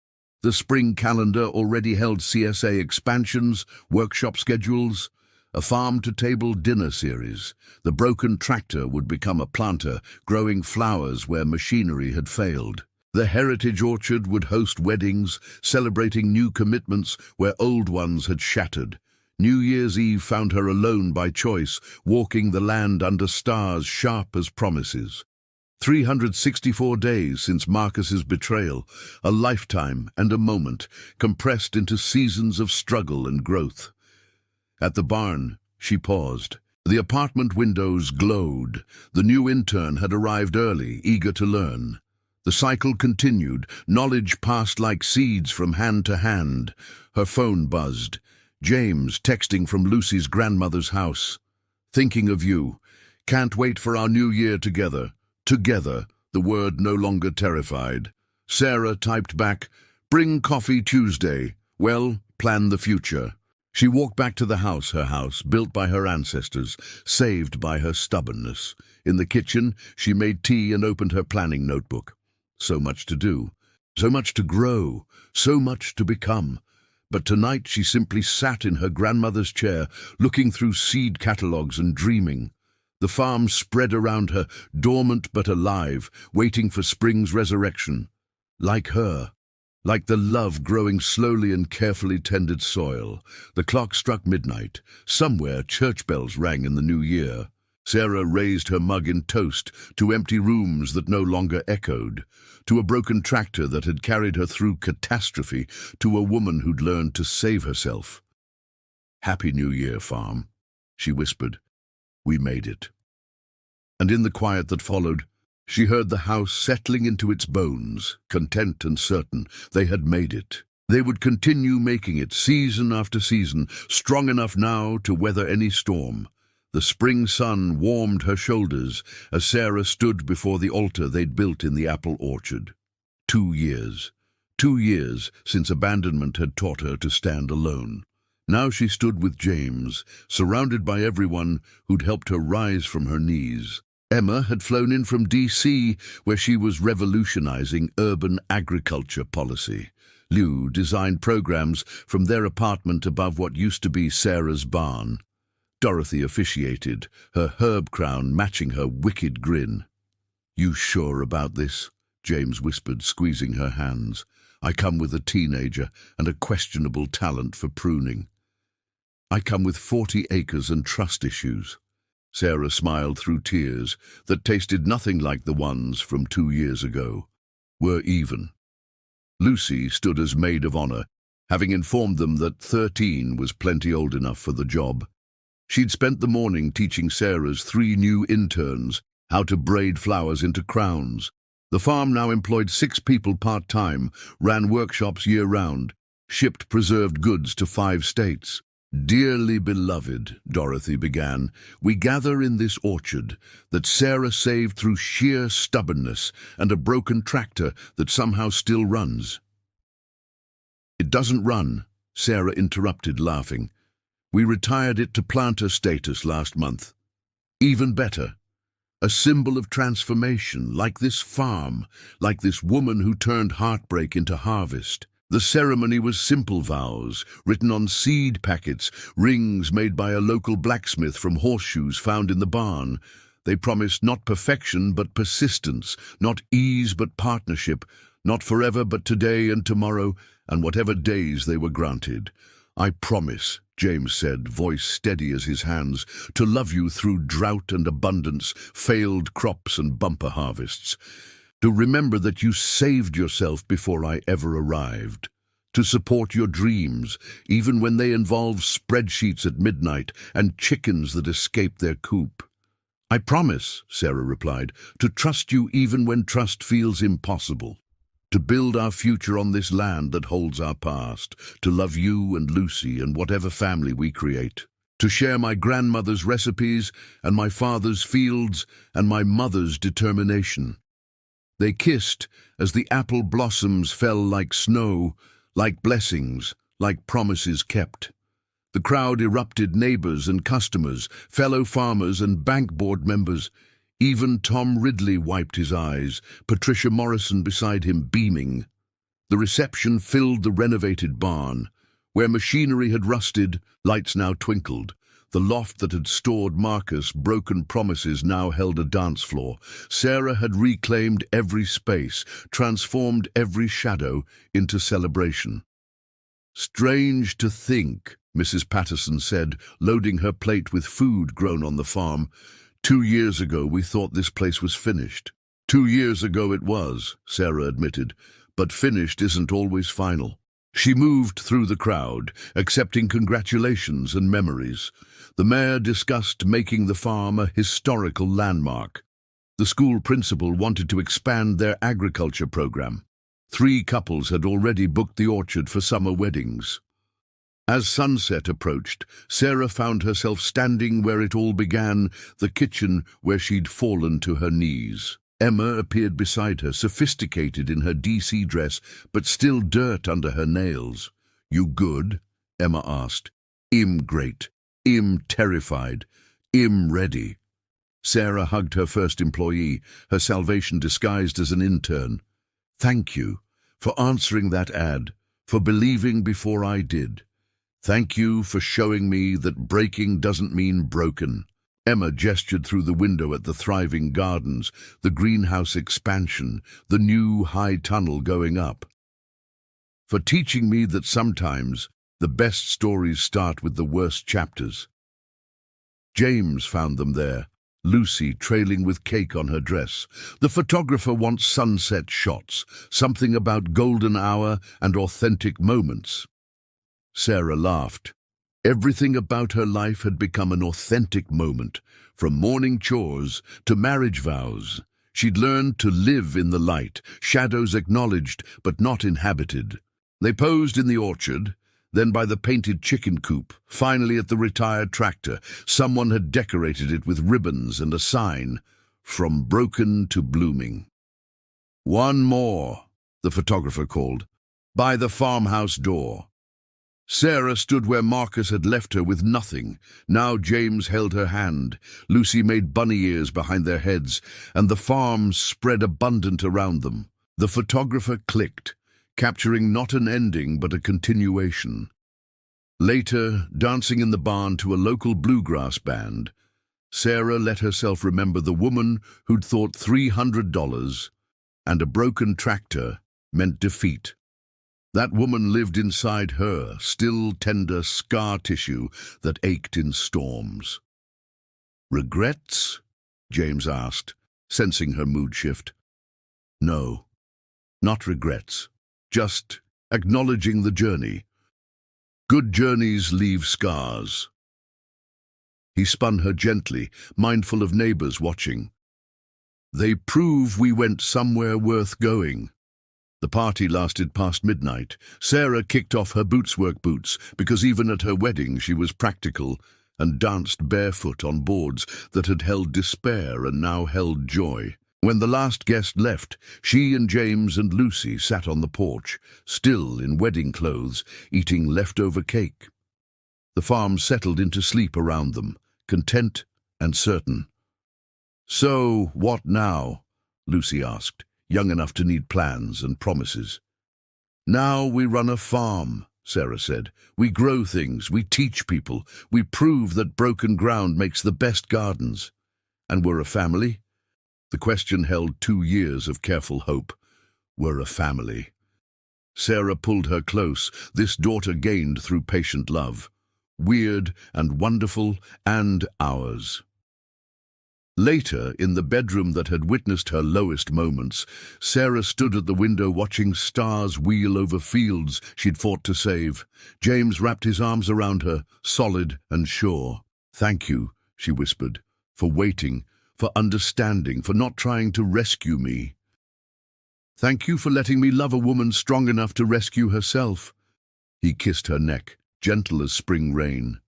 The spring calendar already held CSA expansions, workshop schedules, a farm-to-table dinner series. The broken tractor would become a planter, growing flowers where machinery had failed. The heritage orchard would host weddings, celebrating new commitments where old ones had shattered. New Year's Eve found her alone by choice, walking the land under stars sharp as promises. 364 days since Marcus's betrayal, a lifetime and a moment, compressed into seasons of struggle and growth. At the barn, she paused. The apartment windows glowed. The new intern had arrived early, eager to learn. The cycle continued, knowledge passed like seeds from hand to hand. Her phone buzzed. James texting from Lucy's grandmother's house. Thinking of you. Can't wait for our new year together. Together, the word no longer terrified. Sarah typed back, bring coffee Tuesday. Well, plan the future. She walked back to her house, built by her ancestors, saved by her stubbornness. In the kitchen, she made tea and opened her planning notebook. So much to do, so much to grow, so much to become. But tonight she simply sat in her grandmother's chair, looking through seed catalogues and dreaming. The farm spread around her, dormant but alive, waiting for spring's resurrection. Like her, like the love growing slowly in carefully tended soil. The clock struck midnight. Somewhere church bells rang in the new year. Sarah raised her mug in toast to empty rooms that no longer echoed, to a broken tractor that had carried her through catastrophe, to a woman who'd learned to save herself. Happy New Year, farm, she whispered. We made it. And in the quiet that followed, she heard the house settling into its bones, content and certain they had made it. They would continue making it season after season, strong enough now to weather any storm. The spring sun warmed her shoulders as Sarah stood before the altar they'd built in the apple orchard. 2 years. 2 years since abandonment had taught her to stand alone. Now she stood with James, surrounded by everyone who'd helped her rise from her knees. Emma had flown in from DC, where she was revolutionizing urban agriculture policy. Liu designed programs from their apartment above what used to be Sarah's barn. Dorothy officiated, her herb crown matching her wicked grin. "You sure about this?" James whispered, squeezing her hands. "I come with a teenager and a questionable talent for pruning. I come with 40 acres and trust issues." Sarah smiled through tears that tasted nothing like the ones from 2 years ago. "We're even." Lucy stood as maid of honor, having informed them that 13 was plenty old enough for the job. She'd spent the morning teaching Sarah's 3 new interns how to braid flowers into crowns. The farm now employed 6 people part-time, ran workshops year-round, shipped preserved goods to 5 states. "Dearly beloved," Dorothy began, "we gather in this orchard that Sarah saved through sheer stubbornness and a broken tractor that somehow still runs." "It doesn't run," Sarah interrupted, laughing. "We retired it to planter status last month. Even better. A symbol of transformation, like this farm, like this woman who turned heartbreak into harvest." The ceremony was simple vows, written on seed packets, rings made by a local blacksmith from horseshoes found in the barn. They promised not perfection but persistence, not ease but partnership, not forever but today and tomorrow, and whatever days they were granted. "I promise," James said, voice steady as his hands, "to love you through drought and abundance, failed crops and bumper harvests. To remember that you saved yourself before I ever arrived. To support your dreams, even when they involve spreadsheets at midnight and chickens that escape their coop." "I promise," Sarah replied, "to trust you even when trust feels impossible. To build our future on this land that holds our past, to love you and Lucy and whatever family we create, to share my grandmother's recipes and my father's fields and my mother's determination." They kissed as the apple blossoms fell like snow, like blessings, like promises kept. The crowd erupted, neighbors and customers, fellow farmers and bank board members. Even Tom Ridley wiped his eyes, Patricia Morrison beside him beaming. The reception filled the renovated barn. Where machinery had rusted, lights now twinkled. The loft that had stored Marcus' broken promises now held a dance floor. Sarah had reclaimed every space, transformed every shadow into celebration. "Strange to think," Mrs. Patterson said, loading her plate with food grown on the farm. 2 years ago we thought this place was finished." 2 years ago it was," Sarah admitted, "but finished isn't always final." She moved through the crowd, accepting congratulations and memories. The mayor discussed making the farm a historical landmark. The school principal wanted to expand their agriculture program. 3 couples had already booked the orchard for summer weddings. As sunset approached, Sarah found herself standing where it all began, the kitchen where she'd fallen to her knees. Emma appeared beside her, sophisticated in her DC dress, but still dirt under her nails. "You good?" Emma asked. "I'm great. I'm terrified. I'm ready." Sarah hugged her first employee, her salvation disguised as an intern. "Thank you for answering that ad, for believing before I did. Thank you for showing me that breaking doesn't mean broken." Emma gestured through the window at the thriving gardens, the greenhouse expansion, the new high tunnel going up. "For teaching me that sometimes the best stories start with the worst chapters." James found them there, Lucy trailing with cake on her dress. "The photographer wants sunset shots, something about golden hour and authentic moments." Sarah laughed. Everything about her life had become an authentic moment, from morning chores to marriage vows. She'd learned to live in the light, shadows acknowledged but not inhabited. They posed in the orchard, then by the painted chicken coop, finally at the retired tractor. Someone had decorated it with ribbons and a sign, "From broken to blooming." "One more." the photographer called. "By the farmhouse door." Sarah stood where Marcus had left her with nothing. Now James held her hand. Lucy made bunny ears behind their heads, and the farm spread abundant around them. The photographer clicked, capturing not an ending but a continuation. Later, dancing in the barn to a local bluegrass band, Sarah let herself remember the woman who'd thought $300 and a broken tractor meant defeat. That woman lived inside her, still tender scar tissue that ached in storms. "Regrets?" James asked, sensing her mood shift. "No, not regrets. Just acknowledging the journey. Good journeys leave scars." He spun her gently, mindful of neighbors watching. "They prove we went somewhere worth going." The party lasted past midnight. Sarah kicked off her bootswork boots, because even at her wedding she was practical, and danced barefoot on boards that had held despair and now held joy. When the last guest left, she and James and Lucy sat on the porch, still in wedding clothes, eating leftover cake. The farm settled into sleep around them, content and certain. "So, what now?" Lucy asked, young enough to need plans and promises. "Now we run a farm," Sarah said. "We grow things, we teach people, we prove that broken ground makes the best gardens. And we're a family?" The question held 2 years of careful hope. We're a family. Sarah pulled her close, this daughter gained through patient love. Weird and wonderful, and ours. Later, in the bedroom that had witnessed her lowest moments, Sarah stood at the window watching stars wheel over fields she'd fought to save. James wrapped his arms around her, solid and sure. "Thank you," she whispered, "for waiting, for understanding, for not trying to rescue me. Thank you for letting me love a woman strong enough to rescue herself." He kissed her neck, gentle as spring rain.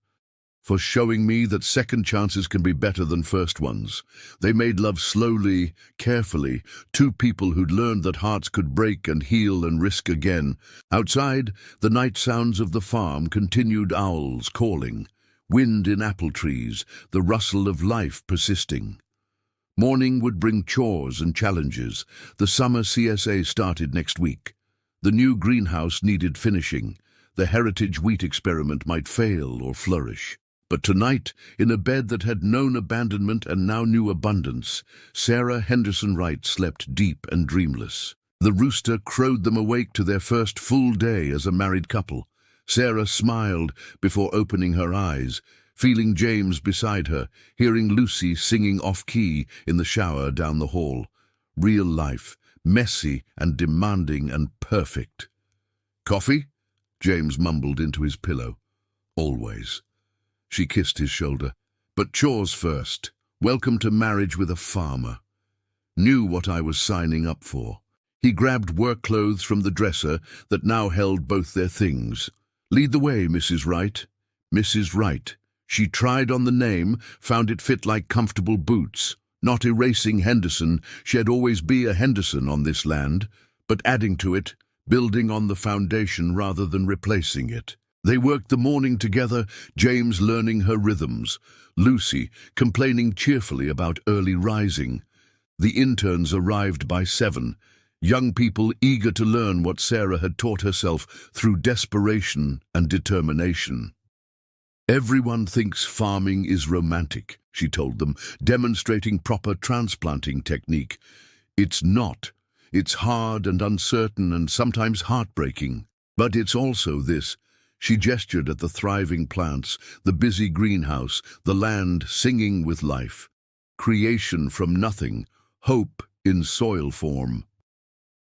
"For showing me that second chances can be better than first ones." They made love slowly, carefully, two people who'd learned that hearts could break and heal and risk again. Outside, the night sounds of the farm continued, owls calling, wind in apple trees, the rustle of life persisting. Morning would bring chores and challenges. The summer CSA started next week. The new greenhouse needed finishing. The heritage wheat experiment might fail or flourish. But tonight, in a bed that had known abandonment and now knew abundance, Sarah Henderson Wright slept deep and dreamless. The rooster crowed them awake to their first full day as a married couple. Sarah smiled before opening her eyes, feeling James beside her, hearing Lucy singing off-key in the shower down the hall. Real life, messy and demanding and perfect. "Coffee?" James mumbled into his pillow. "Always." She kissed his shoulder. "But chores first. Welcome to marriage with a farmer." Knew what I was signing up for. He grabbed work clothes from the dresser that now held both their things. "Lead the way, Mrs. Wright." Mrs. Wright. She tried on the name, found it fit like comfortable boots. Not erasing Henderson, she'd always be a Henderson on this land, but adding to it, building on the foundation rather than replacing it. They worked the morning together, James learning her rhythms, Lucy complaining cheerfully about early rising. The interns arrived by 7, young people eager to learn what Sarah had taught herself through desperation and determination. "Everyone thinks farming is romantic," she told them, demonstrating proper transplanting technique. "It's not. It's hard and uncertain and sometimes heartbreaking. But it's also this." She gestured at the thriving plants, the busy greenhouse, the land singing with life. Creation from nothing, hope in soil form.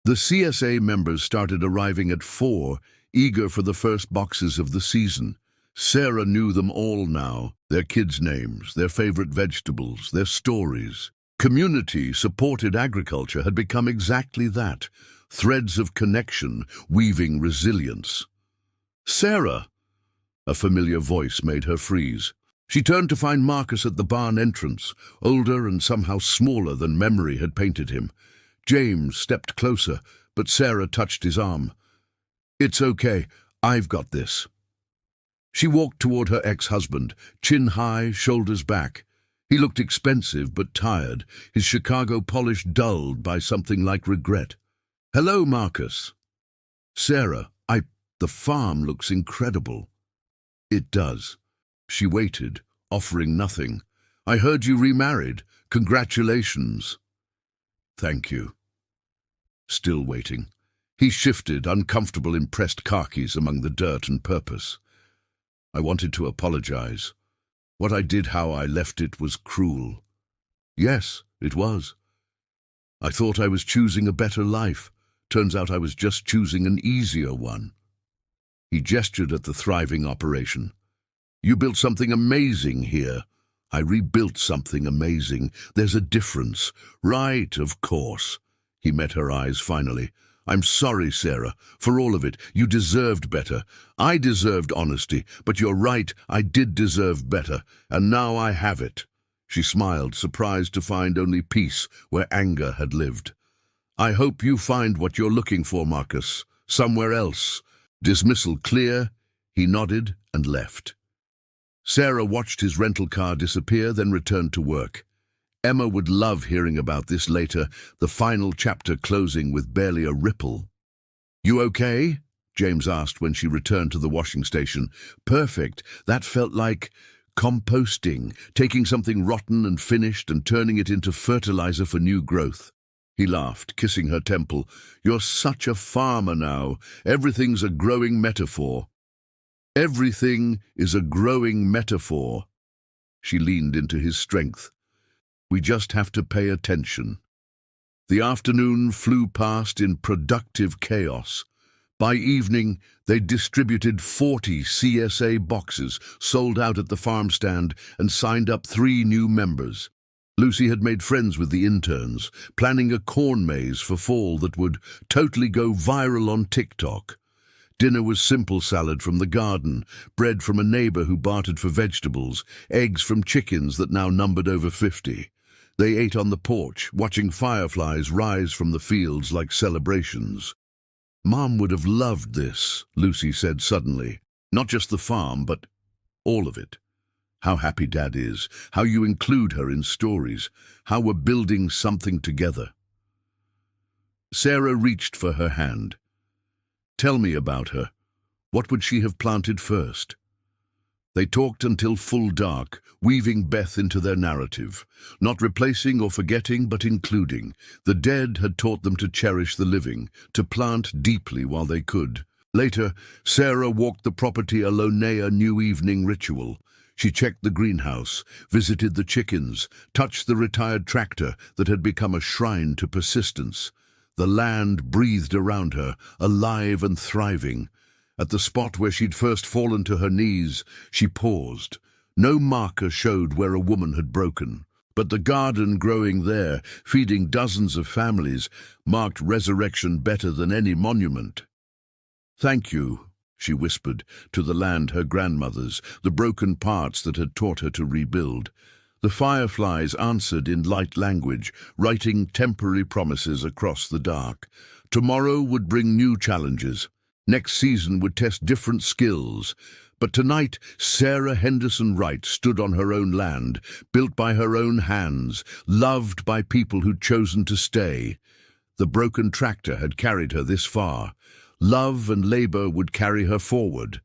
The CSA members started arriving at 4, eager for the first boxes of the season. Sarah knew them all now, their kids' names, their favorite vegetables, their stories. Community-supported agriculture had become exactly that, threads of connection, weaving resilience. "Sarah!" A familiar voice made her freeze. She turned to find Marcus at the barn entrance, older and somehow smaller than memory had painted him. James stepped closer, but Sarah touched his arm. "It's okay, I've got this." She walked toward her ex-husband, chin high, shoulders back. He looked expensive but tired, his Chicago polish dulled by something like regret. "Hello, Marcus." "Sarah, the farm looks incredible." "It does." She waited, offering nothing. "I heard you remarried. Congratulations." "Thank you." Still waiting. He shifted, uncomfortable in pressed khakis among the dirt and purpose. "I wanted to apologize. What I did, how I left it, was cruel." "Yes, it was. I thought I was choosing a better life. Turns out I was just choosing an easier one." He gestured at the thriving operation. "You built something amazing here." "I rebuilt something amazing. There's a difference." "Right, of course." He met her eyes finally. "I'm sorry, Sarah, for all of it. You deserved better. I deserved honesty, but you're right, I did deserve better, and now I have it." She smiled, surprised to find only peace where anger had lived. "I hope you find what you're looking for, Marcus, somewhere else." Dismissal clear, he nodded and left. Sarah watched his rental car disappear, then returned to work. Emma would love hearing about this later, the final chapter closing with barely a ripple. "You okay?" James asked when she returned to the washing station. "Perfect. That felt like composting, taking something rotten and finished and turning it into fertilizer for new growth." He laughed, kissing her temple. "You're such a farmer now. Everything's a growing metaphor." "Everything is a growing metaphor." She leaned into his strength. "We just have to pay attention." The afternoon flew past in productive chaos. By evening, they distributed 40 CSA boxes, sold out at the farm stand, and signed up 3 new members. Lucy had made friends with the interns, planning a corn maze for fall that would totally go viral on TikTok. Dinner was simple salad from the garden, bread from a neighbor who bartered for vegetables, eggs from chickens that now numbered over 50. They ate on the porch, watching fireflies rise from the fields like celebrations. "Mom would have loved this," Lucy said suddenly. "Not just the farm, but all of it. How happy Dad is, how you include her in stories, how we're building something together." Sarah reached for her hand. "Tell me about her. What would she have planted first?" They talked until full dark, weaving Beth into their narrative, not replacing or forgetting, but including. The dead had taught them to cherish the living, to plant deeply while they could. Later, Sarah walked the property, a Lonea New Evening ritual. She checked the greenhouse, visited the chickens, touched the retired tractor that had become a shrine to persistence. The land breathed around her, alive and thriving. At the spot where she'd first fallen to her knees, she paused. No marker showed where a woman had broken, but the garden growing there, feeding dozens of families, marked resurrection better than any monument. "Thank you," she whispered, to the land her grandmother's, the broken parts that had taught her to rebuild. The fireflies answered in light language, writing temporary promises across the dark. Tomorrow would bring new challenges. Next season would test different skills. But tonight, Sarah Henderson Wright stood on her own land, built by her own hands, loved by people who'd chosen to stay. The broken tractor had carried her this far. Love and labor would carry her forward.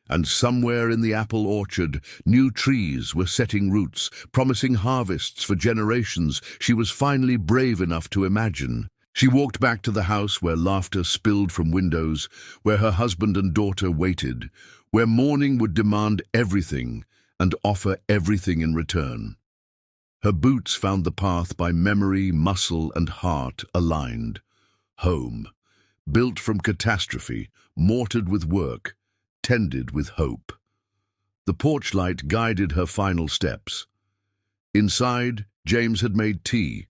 And somewhere in the apple orchard, new trees were setting roots, promising harvests for generations she was finally brave enough to imagine. She walked back to the house where laughter spilled from windows, where her husband and daughter waited, where morning would demand everything and offer everything in return. Her boots found the path by memory, muscle, and heart aligned. Home, built from catastrophe, mortared with work, tended with hope. The porch light guided her final steps. Inside, James had made tea.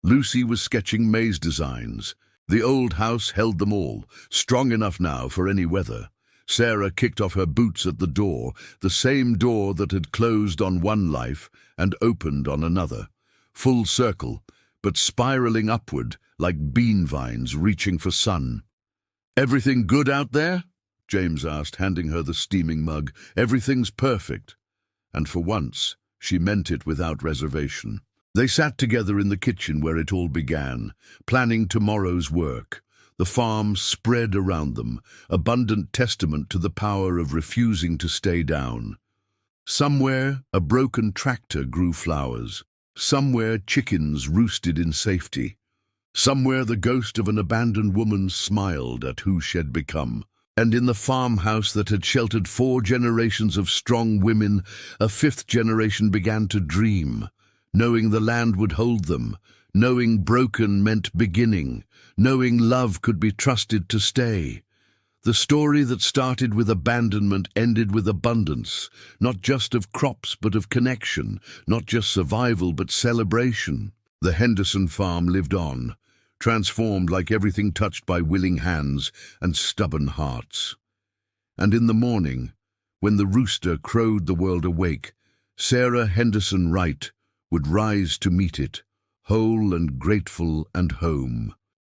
Lucy was sketching maze designs. The old house held them all, strong enough now for any weather. Sarah kicked off her boots at the door, the same door that had closed on one life and opened on another. Full circle, but spiraling upward like bean vines reaching for sun. "Everything good out there?" James asked, handing her the steaming mug. "Everything's perfect." And for once, she meant it without reservation. They sat together in the kitchen where it all began, planning tomorrow's work. The farm spread around them, abundant testament to the power of refusing to stay down. Somewhere, a broken tractor grew flowers. Somewhere, chickens roosted in safety. Somewhere, the ghost of an abandoned woman smiled at who she had become. And in the farmhouse that had sheltered 4 generations of strong women, a 5th generation began to dream, knowing the land would hold them, knowing broken meant beginning, knowing love could be trusted to stay. The story that started with abandonment ended with abundance, not just of crops but of connection, not just survival but celebration. The Henderson farm lived on, transformed like everything touched by willing hands and stubborn hearts. And in the morning, when the rooster crowed the world awake, Sarah Henderson Wright would rise to meet it, whole and grateful and home.